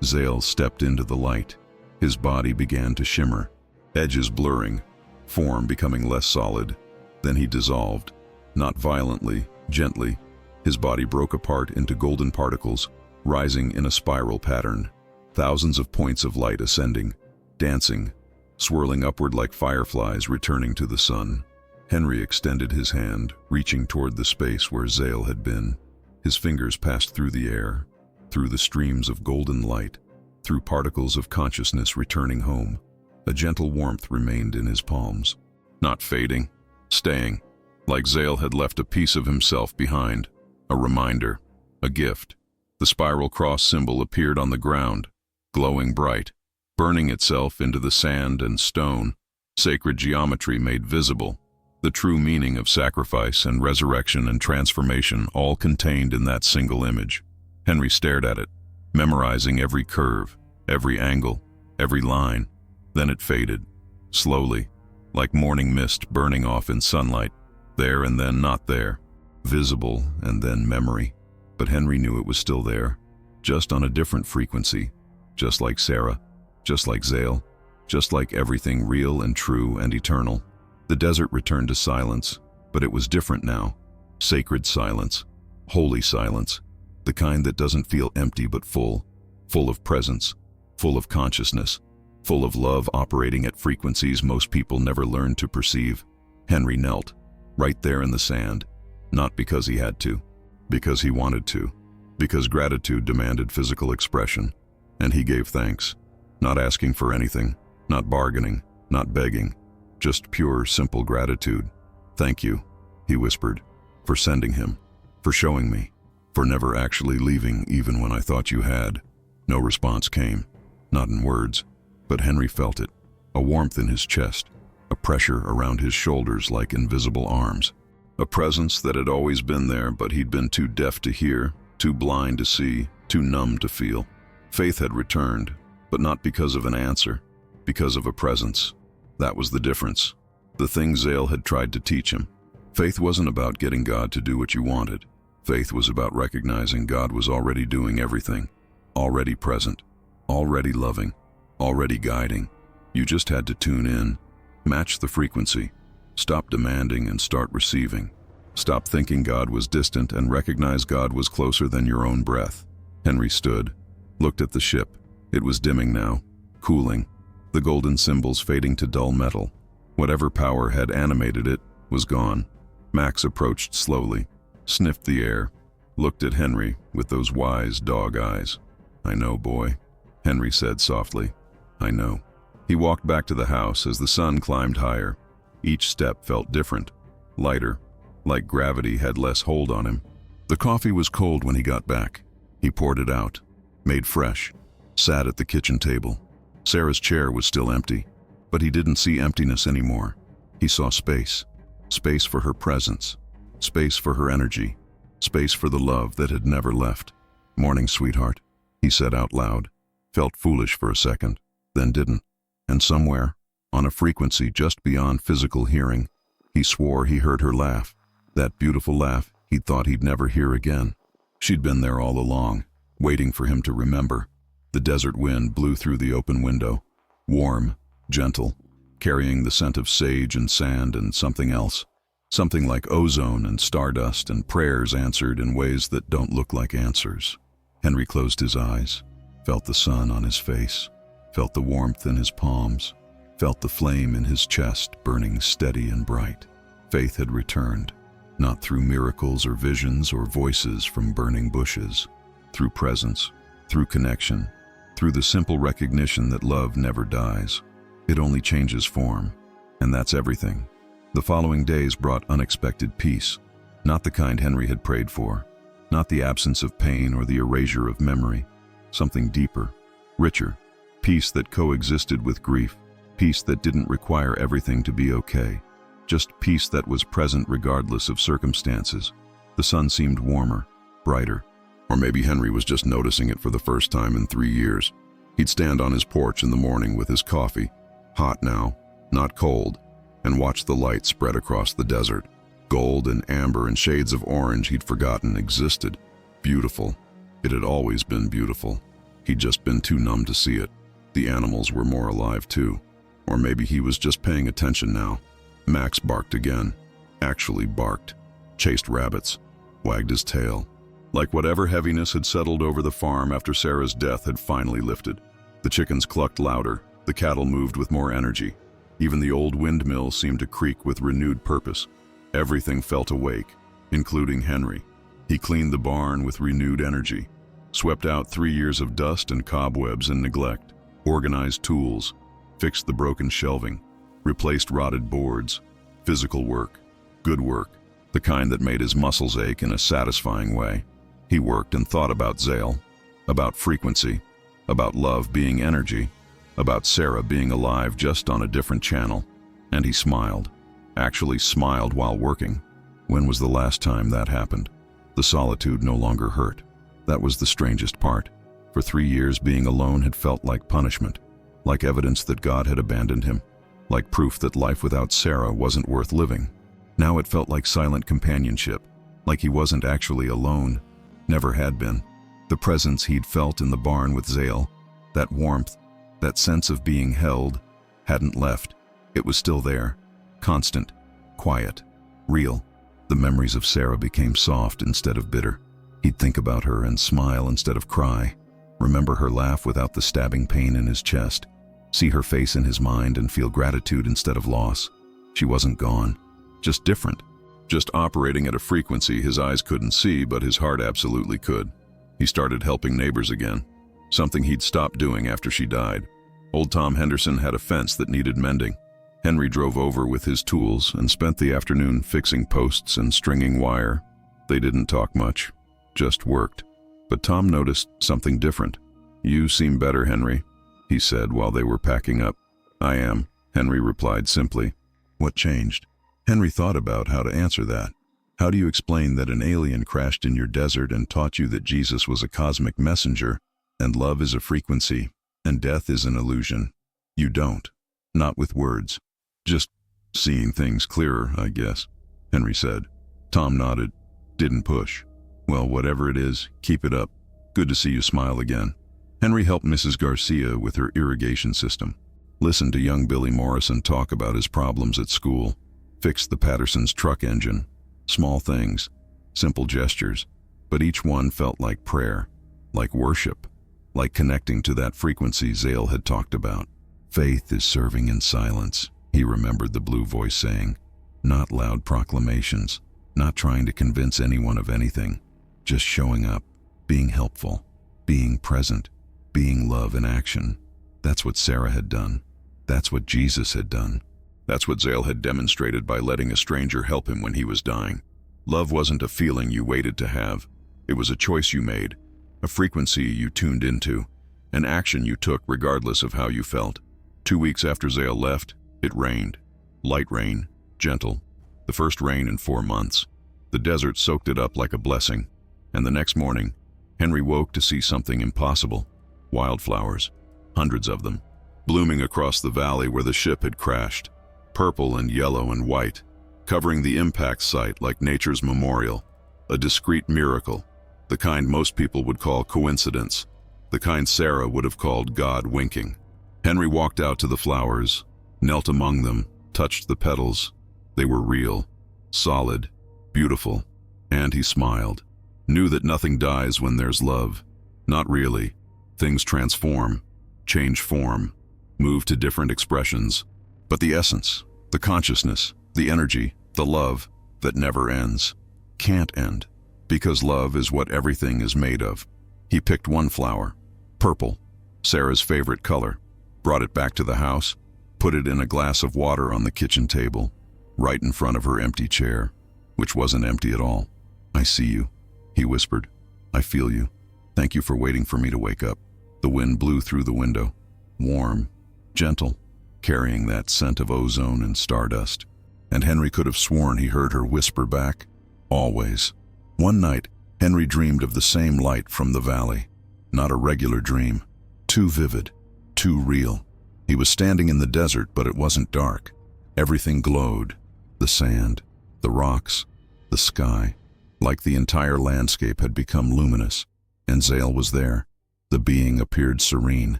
Zale stepped into the light. His body began to shimmer, edges blurring, form becoming less solid. Then he dissolved, not violently, gently. His body broke apart into golden particles, rising in a spiral pattern. Thousands of points of light ascending, dancing, swirling upward like fireflies returning to the sun. Henry extended his hand, reaching toward the space where Zale had been. His fingers passed through the air, through the streams of golden light, through particles of consciousness returning home. A gentle warmth remained in his palms, not fading, staying, like Zale had left a piece of himself behind, a reminder, a gift. The spiral cross symbol appeared on the ground, glowing bright, burning itself into the sand and stone, sacred geometry made visible, the true meaning of sacrifice and resurrection and transformation all contained in that single image. Henry stared at it, memorizing every curve, every angle, every line. Then it faded, slowly, like morning mist burning off in sunlight, there and then not there, visible and then memory. But Henry knew it was still there, just on a different frequency, just like Sarah, just like Zale, just like everything real and true and eternal. The desert returned to silence, but it was different now. Sacred silence, holy silence, the kind that doesn't feel empty but full, full of presence, full of consciousness, full of love operating at frequencies most people never learn to perceive. Henry knelt, right there in the sand, not because he had to, Because he wanted to. Because gratitude demanded physical expression. And he gave thanks, not asking for anything, not bargaining, not begging, just pure, simple gratitude. "Thank you," he whispered, "for sending him, for showing me, for never actually leaving even when I thought you had." No response came, not in words, but Henry felt it, a warmth in his chest, a pressure around his shoulders like invisible arms. A presence that had always been there, but he'd been too deaf to hear, too blind to see, too numb to feel. Faith had returned, but not because of an answer, because of a presence. That was the difference. The thing Zale had tried to teach him. Faith wasn't about getting God to do what you wanted. Faith was about recognizing God was already doing everything, already present, already loving, already guiding. You just had to tune in, match the frequency, stop demanding and start receiving. Stop thinking God was distant and recognize God was closer than your own breath. Henry stood, looked at the ship. It was dimming now, cooling, the golden symbols fading to dull metal. Whatever power had animated it was gone. Max approached slowly, sniffed the air, looked at Henry with those wise dog eyes. "I know, boy," Henry said softly. "I know." He walked back to the house as the sun climbed higher. Each step felt different, lighter, like gravity had less hold on him. The coffee was cold when he got back. He poured it out, made fresh, sat at the kitchen table. Sarah's chair was still empty, but he didn't see emptiness anymore. He saw space. Space for her presence. Space for her energy. Space for the love that had never left. "Morning, sweetheart," he said out loud. Felt foolish for a second, then didn't. And somewhere, on a frequency just beyond physical hearing, he swore he heard her laugh. That beautiful laugh he'd thought he'd never hear again. She'd been there all along, waiting for him to remember. The desert wind blew through the open window, warm, gentle, carrying the scent of sage and sand and something else. Something like ozone and stardust and prayers answered in ways that don't look like answers. Henry closed his eyes, felt the sun on his face, felt the warmth in his palms, felt the flame in his chest burning steady and bright. Faith had returned, not through miracles or visions or voices from burning bushes, through presence, through connection, through the simple recognition that love never dies. It only changes form, and that's everything. The following days brought unexpected peace, not the kind Henry had prayed for, not the absence of pain or the erasure of memory, something deeper, richer, peace that coexisted with grief, peace that didn't require everything to be okay, just peace that was present regardless of circumstances. The sun seemed warmer, brighter, or maybe Henry was just noticing it for the first time in 3 years. He'd stand on his porch in the morning with his coffee, hot now, not cold, and watch the light spread across the desert. Gold and amber and shades of orange he'd forgotten existed. Beautiful. It had always been beautiful. He'd just been too numb to see it. The animals were more alive too. Or maybe he was just paying attention now. Max barked again. Actually barked. Chased rabbits. Wagged his tail. Like whatever heaviness had settled over the farm after Sarah's death had finally lifted. The chickens clucked louder. The cattle moved with more energy. Even the old windmill seemed to creak with renewed purpose. Everything felt awake, including Henry. He cleaned the barn with renewed energy, swept out 3 years of dust and cobwebs and neglect, organized tools, fixed the broken shelving, replaced rotted boards. Physical work, good work, the kind that made his muscles ache in a satisfying way. He worked and thought about Zale, about frequency, about love being energy, about Sarah being alive just on a different channel. And he smiled, actually smiled while working. When was the last time that happened? The solitude no longer hurt. That was the strangest part. For 3 years, being alone had felt like punishment, like evidence that God had abandoned him, like proof that life without Sarah wasn't worth living. Now it felt like silent companionship, like he wasn't actually alone, never had been. The presence he'd felt in the barn with Zale, that warmth, that sense of being held, hadn't left. It was still there, constant, quiet, real. The memories of Sarah became soft instead of bitter. He'd think about her and smile instead of cry, remember her laugh without the stabbing pain in his chest, see her face in his mind and feel gratitude instead of loss. She wasn't gone, just different, just operating at a frequency his eyes couldn't see, but his heart absolutely could. He started helping neighbors again, something he'd stopped doing after she died. Old Tom Henderson had a fence that needed mending. Henry drove over with his tools and spent the afternoon fixing posts and stringing wire. They didn't talk much, just worked. But Tom noticed something different. "You seem better, Henry," he said while they were packing up. "I am," Henry replied simply. "What changed?" Henry thought about how to answer that. How do you explain that an alien crashed in your desert and taught you that Jesus was a cosmic messenger, and love is a frequency, and death is an illusion? You don't. Not with words. Just seeing things clearer, I guess, Henry said. Tom nodded. Didn't push. "Well, whatever it is, keep it up. Good to see you smile again." Henry helped Mrs. Garcia with her irrigation system. Listened to young Billy Morrison talk about his problems at school. Fixed the Patterson's truck engine. Small things, simple gestures, but each one felt like prayer, like worship, like connecting to that frequency Zale had talked about. "Faith is serving in silence," he remembered the blue voice saying. "Not loud proclamations, not trying to convince anyone of anything, just showing up, being helpful, being present, being love in action." That's what Sarah had done. That's what Jesus had done. That's what Zale had demonstrated by letting a stranger help him when he was dying. Love wasn't a feeling you waited to have. It was a choice you made, a frequency you tuned into, an action you took regardless of how you felt. 2 weeks after Zale left, it rained. Light rain, gentle. The first rain in 4 months. The desert soaked it up like a blessing. And the next morning, Henry woke to see something impossible. Wildflowers, hundreds of them, blooming across the valley where the ship had crashed. Purple and yellow and white, covering the impact site like nature's memorial. A discrete miracle, the kind most people would call coincidence, the kind Sarah would have called God winking. Henry walked out to the flowers, knelt among them, touched the petals. They were real, solid, beautiful, and he smiled. Knew that nothing dies when there's love. Not really. Things transform, change form, move to different expressions. But the essence, the consciousness, the energy, the love that never ends, can't end, because love is what everything is made of. He picked one flower, purple, Sarah's favorite color, brought it back to the house, put it in a glass of water on the kitchen table, right in front of her empty chair, which wasn't empty at all. "I see you," he whispered. "I feel you. Thank you for waiting for me to wake up." The wind blew through the window, warm, gentle, carrying that scent of ozone and stardust. And Henry could have sworn he heard her whisper back, "Always." One night, Henry dreamed of the same light from the valley. Not a regular dream. Too vivid, too real. He was standing in the desert, but it wasn't dark. Everything glowed. The sand, the rocks, the sky. Like the entire landscape had become luminous. And Zale was there. The being appeared serene,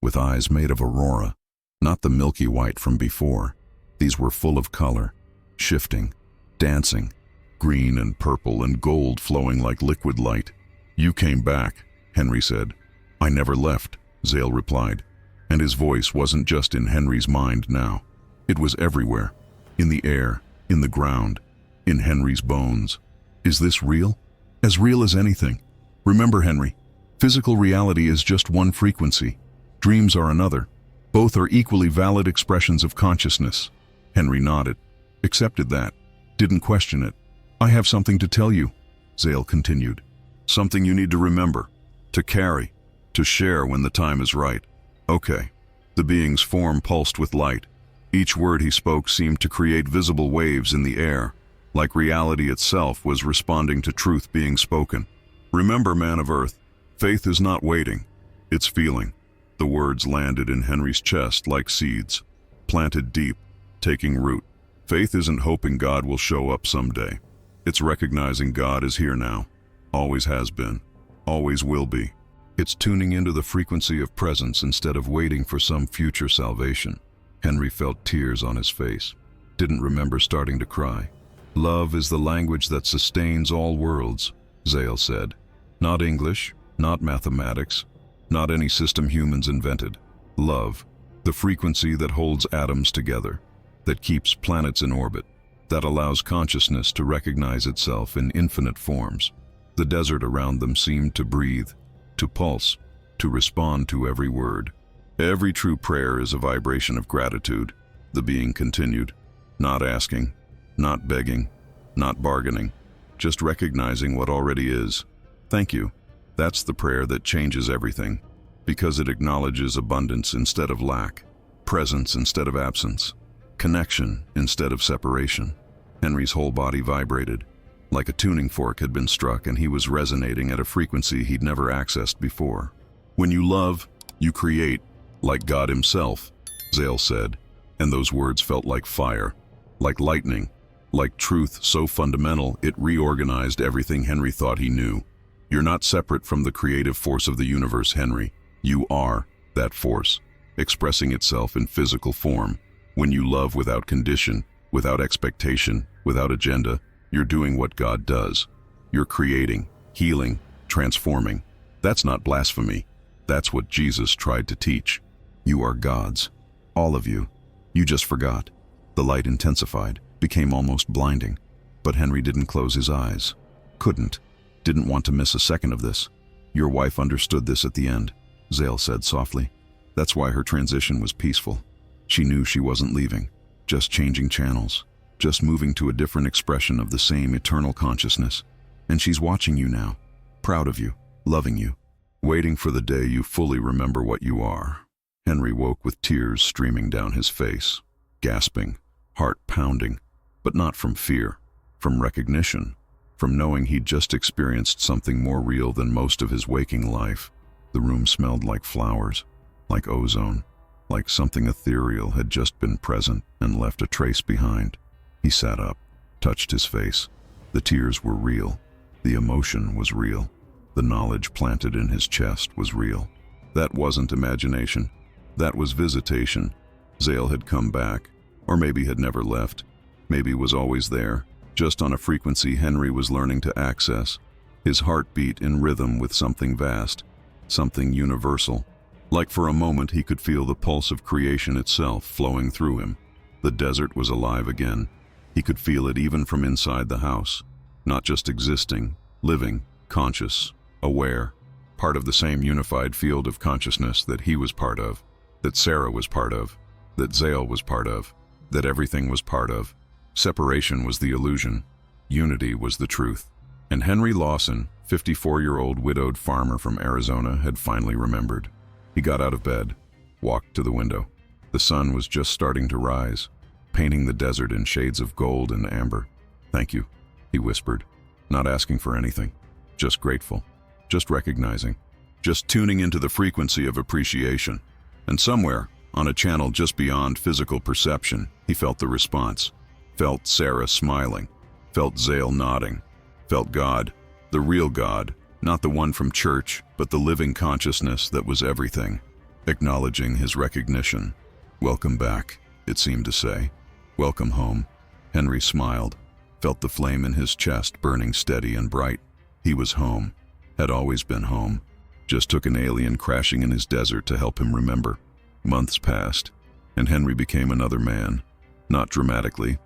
with eyes made of aurora. Not the milky white from before. These were full of color, shifting, dancing, green and purple and gold flowing like liquid light. "You came back," Henry said. "I never left," Zale replied. And his voice wasn't just in Henry's mind now. It was everywhere, in the air, in the ground, in Henry's bones. "Is this real?" "As real as anything. Remember, Henry, physical reality is just one frequency. Dreams are another. Both are equally valid expressions of consciousness." Henry nodded, accepted that, didn't question it. "I have something to tell you," Zale continued. "Something you need to remember, to carry, to share when the time is right." "Okay." The being's form pulsed with light. Each word he spoke seemed to create visible waves in the air, like reality itself was responding to truth being spoken. "Remember, man of Earth, faith is not waiting, it's feeling." The words landed in Henry's chest like seeds, planted deep, taking root. Faith isn't hoping God will show up someday. It's recognizing God is here now, always has been, always will be. It's tuning into the frequency of presence instead of waiting for some future salvation. Henry felt tears on his face, didn't remember starting to cry. "Love is the language that sustains all worlds," Zale said. "Not English, not mathematics, not any system humans invented. Love, the frequency that holds atoms together, that keeps planets in orbit, that allows consciousness to recognize itself in infinite forms. The desert around them seemed to breathe, to pulse, to respond to every word. Every true prayer is a vibration of gratitude, the being continued, not asking, not begging, not bargaining, just recognizing what already is. Thank you. That's the prayer that changes everything, because it acknowledges abundance instead of lack, presence instead of absence, connection instead of separation. Henry's whole body vibrated, like a tuning fork had been struck, and he was resonating at a frequency he'd never accessed before. When you love, you create, like God himself, Zale said, and those words felt like fire, like lightning, like truth so fundamental it reorganized everything Henry thought he knew. You're not separate from the creative force of the universe, Henry. You are that force, expressing itself in physical form. When you love without condition, without expectation, without agenda, you're doing what God does. You're creating, healing, transforming. That's not blasphemy. That's what Jesus tried to teach. You are God's. All of you. You just forgot. The light intensified, became almost blinding. But Henry didn't close his eyes. Couldn't. Didn't want to miss a second of this. Your wife understood this at the end, Zale said softly. That's why her transition was peaceful. She knew she wasn't leaving, just changing channels, just moving to a different expression of the same eternal consciousness. And she's watching you now, proud of you, loving you, waiting for the day you fully remember what you are. Henry woke with tears streaming down his face, gasping, heart pounding, but not from fear, from recognition, from knowing he'd just experienced something more real than most of his waking life. The room smelled like flowers, like ozone, like something ethereal had just been present and left a trace behind. He sat up, touched his face. The tears were real. The emotion was real. The knowledge planted in his chest was real. That wasn't imagination. That was visitation. Zale had come back, or maybe had never left. Maybe was always there, just on a frequency Henry was learning to access. His heart beat in rhythm with something vast, something universal. Like for a moment he could feel the pulse of creation itself flowing through him. The desert was alive again. He could feel it even from inside the house. Not just existing, living, conscious, aware, part of the same unified field of consciousness that he was part of, that Sarah was part of, that Zale was part of, that everything was part of. Separation was the illusion. Unity was the truth. And Henry Lawson, 54-year-old widowed farmer from Arizona, had finally remembered. He got out of bed, walked to the window. The sun was just starting to rise, painting the desert in shades of gold and amber. "Thank you," he whispered, not asking for anything, just grateful, just recognizing, just tuning into the frequency of appreciation. And somewhere, on a channel just beyond physical perception, he felt the response. Felt Sarah smiling, felt Zale nodding, felt God, the real God, not the one from church, but the living consciousness that was everything, acknowledging his recognition. "Welcome back," it seemed to say. "Welcome home." Henry smiled, felt the flame in his chest burning steady and bright. He was home, had always been home, just took an alien crashing in his desert to help him remember. Months passed, and Henry became another man, not dramatically,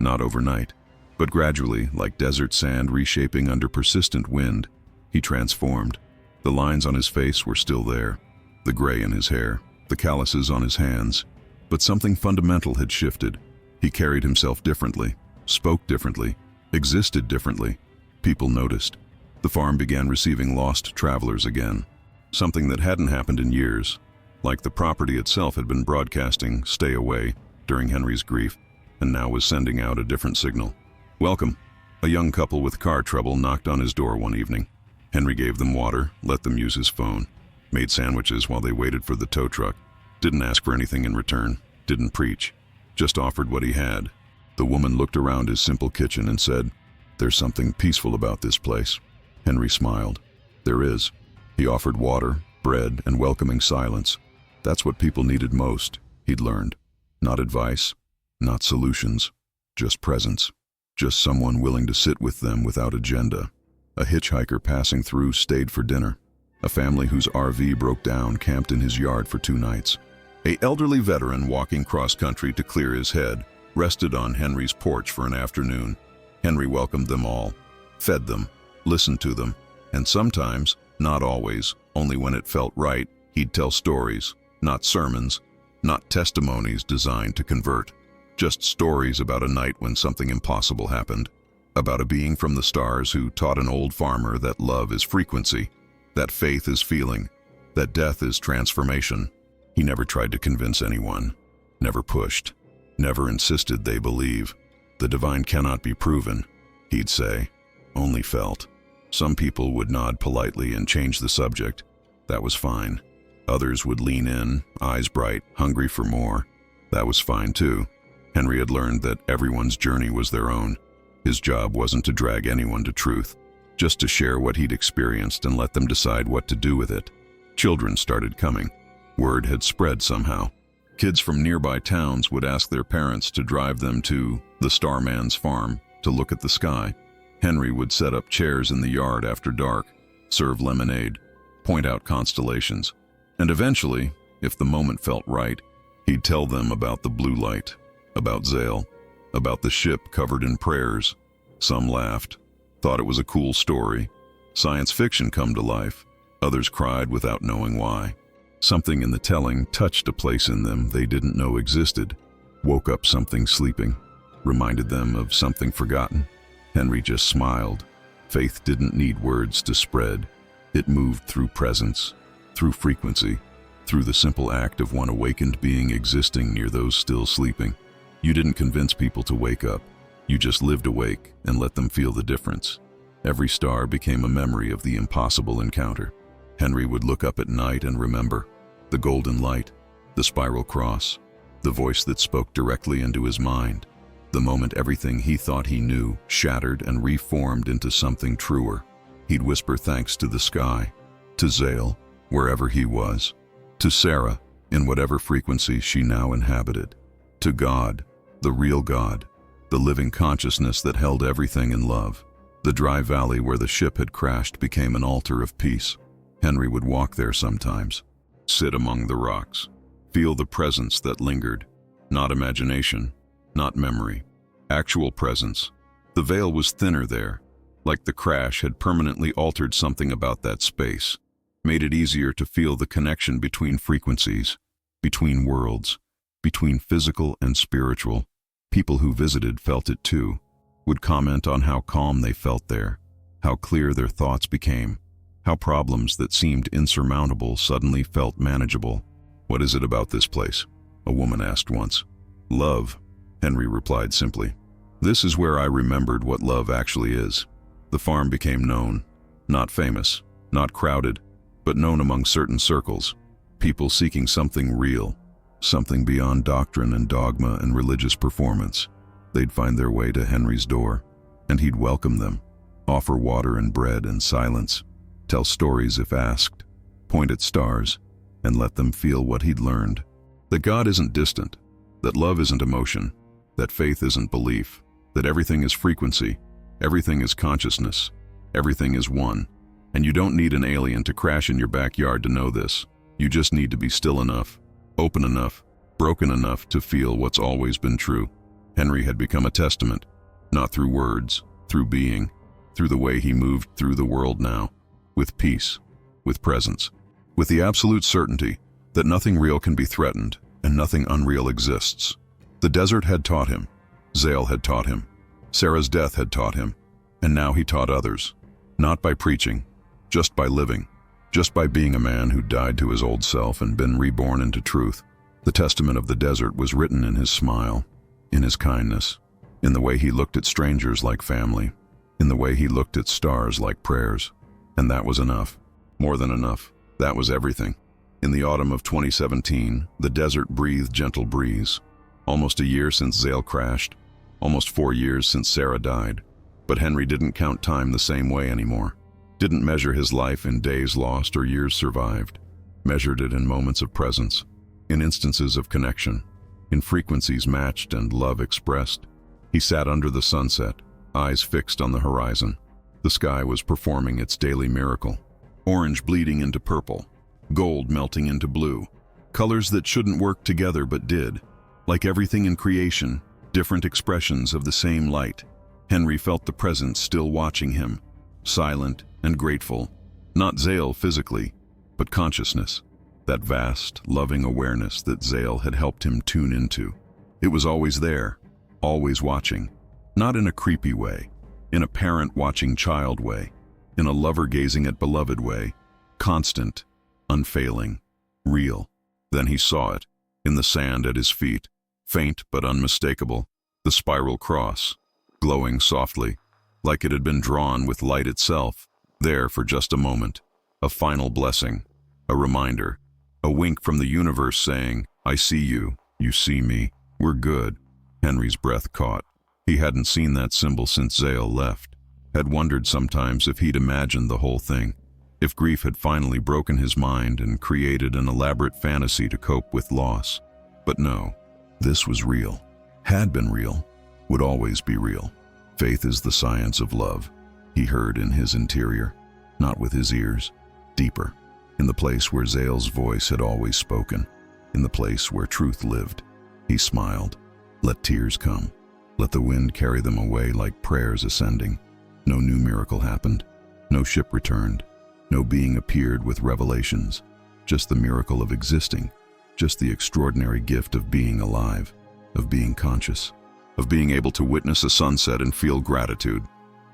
not overnight, but gradually, like desert sand reshaping under persistent wind. He transformed. The lines on his face were still there, the gray in his hair, the calluses on his hands, but something fundamental had shifted. He carried himself differently, spoke differently, existed differently. People noticed. The farm began receiving lost travelers again, something that hadn't happened in years, like the property itself had been broadcasting "stay away" during Henry's grief, and now was sending out a different signal. "Welcome." A young couple with car trouble knocked on his door one evening. Henry gave them water, let them use his phone, made sandwiches while they waited for the tow truck, didn't ask for anything in return, didn't preach, just offered what he had. The woman looked around his simple kitchen and said, "There's something peaceful about this place." Henry smiled. "There is." He offered water, bread, and welcoming silence. That's what people needed most, he'd learned. Not advice, not solutions, just presence. Just someone willing to sit with them without agenda. A hitchhiker passing through stayed for dinner. A family whose RV broke down camped in his yard for 2 nights. An elderly veteran walking cross-country to clear his head rested on Henry's porch for an afternoon. Henry welcomed them all, fed them, listened to them, and sometimes, not always, only when it felt right, he'd tell stories, not sermons, not testimonies designed to convert, just stories about a night when something impossible happened, about a being from the stars who taught an old farmer that love is frequency, that faith is feeling, that death is transformation. He never tried to convince anyone, never pushed, never insisted they believe. The divine cannot be proven, he'd say, only felt. Some people would nod politely and change the subject. That was fine. Others would lean in, eyes bright, hungry for more. That was fine too. Henry had learned that everyone's journey was their own. His job wasn't to drag anyone to truth, just to share what he'd experienced and let them decide what to do with it. Children started coming. Word had spread somehow. Kids from nearby towns would ask their parents to drive them to the Starman's farm to look at the sky. Henry would set up chairs in the yard after dark, serve lemonade, point out constellations, and eventually, if the moment felt right, he'd tell them about the blue light, about Zale, about the ship covered in prayers. Some laughed, thought it was a cool story, science fiction come to life. Others cried without knowing why. Something in the telling touched a place in them they didn't know existed, woke up something sleeping, reminded them of something forgotten. Henry just smiled. Faith didn't need words to spread. It moved through presence, through frequency, through the simple act of one awakened being existing near those still sleeping. You didn't convince people to wake up. You just lived awake and let them feel the difference. Every star became a memory of the impossible encounter. Henry would look up at night and remember the golden light, the spiral cross, the voice that spoke directly into his mind. The moment everything he thought he knew shattered and reformed into something truer. He'd whisper thanks to the sky, to Zale, wherever he was, to Sarah, in whatever frequency she now inhabited, to God, the real God, the living consciousness that held everything in love. The dry valley where the ship had crashed became an altar of peace. Henry would walk there sometimes, sit among the rocks, feel the presence that lingered, not imagination, not memory, actual presence. The veil was thinner there, like the crash had permanently altered something about that space, made it easier to feel the connection between frequencies, between worlds, between physical and spiritual. People who visited felt it too, would comment on how calm they felt there, how clear their thoughts became, how problems that seemed insurmountable suddenly felt manageable. "What is it about this place?" a woman asked once. "Love," Henry replied simply. "This is where I remembered what love actually is." The farm became known, not famous, not crowded, but known among certain circles, people seeking something real, something beyond doctrine and dogma and religious performance. They'd find their way to Henry's door, and he'd welcome them, offer water and bread and silence, tell stories if asked, point at stars, and let them feel what he'd learned. That God isn't distant, that love isn't emotion, that faith isn't belief, that everything is frequency, everything is consciousness, everything is one. And you don't need an alien to crash in your backyard to know this. You just need to be still enough, open enough, broken enough to feel what's always been true. Henry had become a testament, not through words, through being, through the way he moved through the world now, with peace, with presence, with the absolute certainty that nothing real can be threatened and nothing unreal exists. The desert had taught him, Zale had taught him, Sarah's death had taught him, and now he taught others, not by preaching, just by living, just by being a man who died to his old self and been reborn into truth. The testament of the desert was written in his smile, in his kindness, in the way he looked at strangers like family, in the way he looked at stars like prayers. And that was enough, more than enough. That was everything. In the autumn of 2017, the desert breathed gentle breeze. Almost a year since Zale crashed, almost 4 years since Sarah died. But Henry didn't count time the same way anymore. Didn't measure his life in days lost or years survived. Measured it in moments of presence, in instances of connection, in frequencies matched and love expressed. He sat under the sunset, eyes fixed on the horizon. The sky was performing its daily miracle. Orange bleeding into purple, gold melting into blue. Colors that shouldn't work together but did. Like everything in creation, different expressions of the same light. Henry felt the presence still watching him, silent and grateful. Not Zale physically, but consciousness. That vast, loving awareness that Zale had helped him tune into. It was always there, always watching. Not in a creepy way, in a parent watching child way, in a lover gazing at beloved way. Constant, unfailing, real. Then he saw it, in the sand at his feet, faint but unmistakable, the spiral cross, glowing softly, like it had been drawn with light itself, there for just a moment, a final blessing, a reminder, a wink from the universe saying, "I see you, you see me, we're good." Henry's breath caught. He hadn't seen that symbol since Zale left, had wondered sometimes if he'd imagined the whole thing, if grief had finally broken his mind and created an elaborate fantasy to cope with loss. But no, this was real, had been real, would always be real. Faith is the science of love, he heard in his interior, not with his ears, deeper, in the place where Zale's voice had always spoken, in the place where truth lived. He smiled. Let tears come. Let the wind carry them away like prayers ascending. No new miracle happened. No ship returned. No being appeared with revelations. Just the miracle of existing. Just the extraordinary gift of being alive, of being conscious, of being able to witness a sunset and feel gratitude.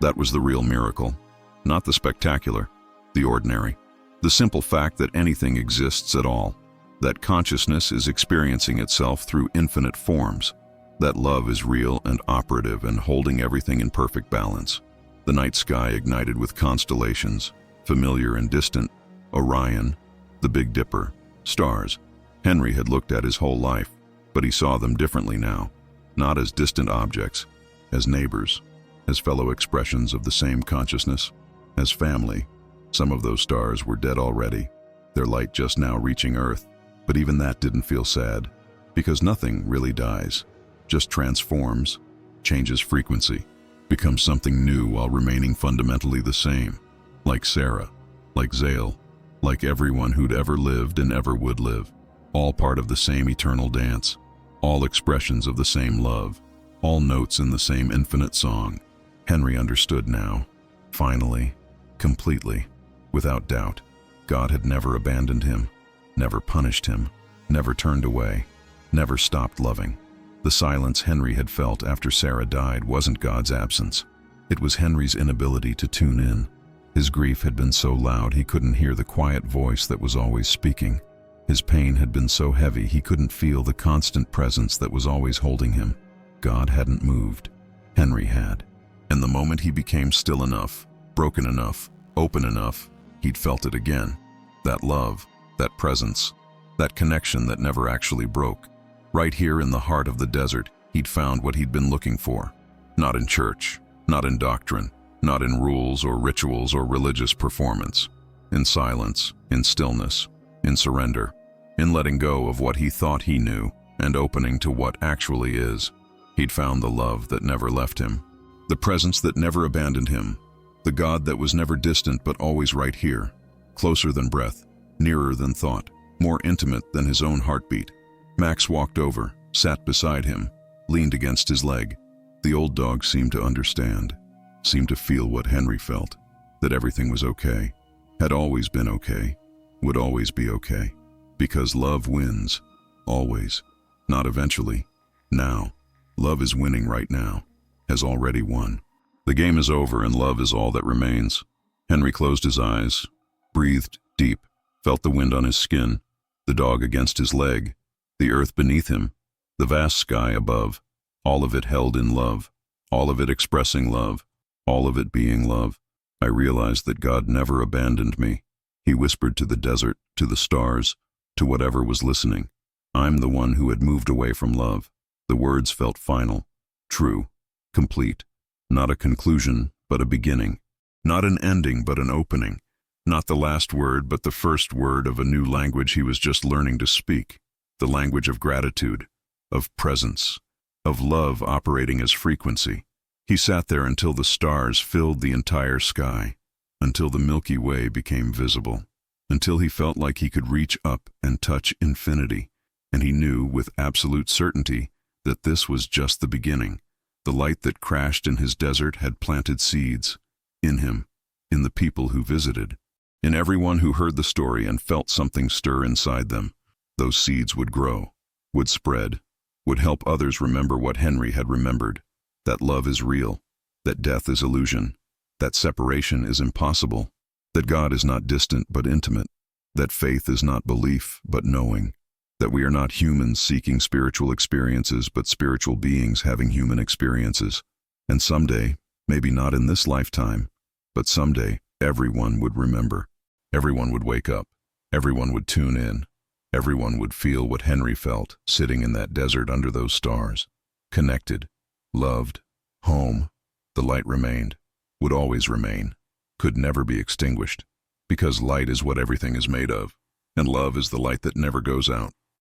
That was the real miracle. Not the spectacular, the ordinary. The simple fact that anything exists at all. That consciousness is experiencing itself through infinite forms. That love is real and operative and holding everything in perfect balance. The night sky ignited with constellations, familiar and distant, Orion, the Big Dipper, stars. Henry had looked at his whole life, but he saw them differently now, not as distant objects, as neighbors, as fellow expressions of the same consciousness, as family. Some of those stars were dead already, their light just now reaching Earth, but even that didn't feel sad, because nothing really dies, just transforms, changes frequency, becomes something new while remaining fundamentally the same, like Sarah, like Zale, like everyone who'd ever lived and ever would live, all part of the same eternal dance, all expressions of the same love, all notes in the same infinite song. Henry understood now, finally, completely, without doubt. God had never abandoned him, never punished him, never turned away, never stopped loving. The silence Henry had felt after Sarah died wasn't God's absence. It was Henry's inability to tune in. His grief had been so loud he couldn't hear the quiet voice that was always speaking. His pain had been so heavy he couldn't feel the constant presence that was always holding him. God hadn't moved. Henry had. And the moment he became still enough, broken enough, open enough, he'd felt it again. That love, that presence, that connection that never actually broke. Right here in the heart of the desert, he'd found what he'd been looking for. Not in church, not in doctrine, not in rules or rituals or religious performance. In silence, in stillness, in surrender, in letting go of what he thought he knew and opening to what actually is. He'd found the love that never left him, the presence that never abandoned him, the God that was never distant but always right here, closer than breath, nearer than thought, more intimate than his own heartbeat. Max walked over, sat beside him, leaned against his leg. The old dog seemed to understand, seemed to feel what Henry felt, that everything was okay, had always been okay, would always be okay. Because love wins, always, not eventually, now. Love is winning right now, has already won. The game is over and love is all that remains. Henry closed his eyes, breathed deep, felt the wind on his skin, the dog against his leg, the earth beneath him, the vast sky above, all of it held in love, all of it expressing love, all of it being love. I realized that God never abandoned me. He whispered to the desert, to the stars, to whatever was listening. I'm the one who had moved away from love. The words felt final, true, complete. Not a conclusion, but a beginning. Not an ending, but an opening. Not the last word, but the first word of a new language he was just learning to speak. The language of gratitude, of presence, of love operating as frequency. He sat there until the stars filled the entire sky, until the Milky Way became visible, until he felt like he could reach up and touch infinity, and he knew with absolute certainty that this was just the beginning. The light that crashed in his desert had planted seeds in him, in the people who visited, in everyone who heard the story and felt something stir inside them. Those seeds would grow, would spread, would help others remember what Henry had remembered, that love is real, that death is illusion, that separation is impossible, that God is not distant but intimate, that faith is not belief but knowing, that we are not humans seeking spiritual experiences but spiritual beings having human experiences. And someday, maybe not in this lifetime, but someday, everyone would remember. Everyone would wake up. Everyone would tune in. Everyone would feel what Henry felt, sitting in that desert under those stars. Connected, loved, home. The light remained, would always remain, could never be extinguished, because light is what everything is made of, and love is the light that never goes out.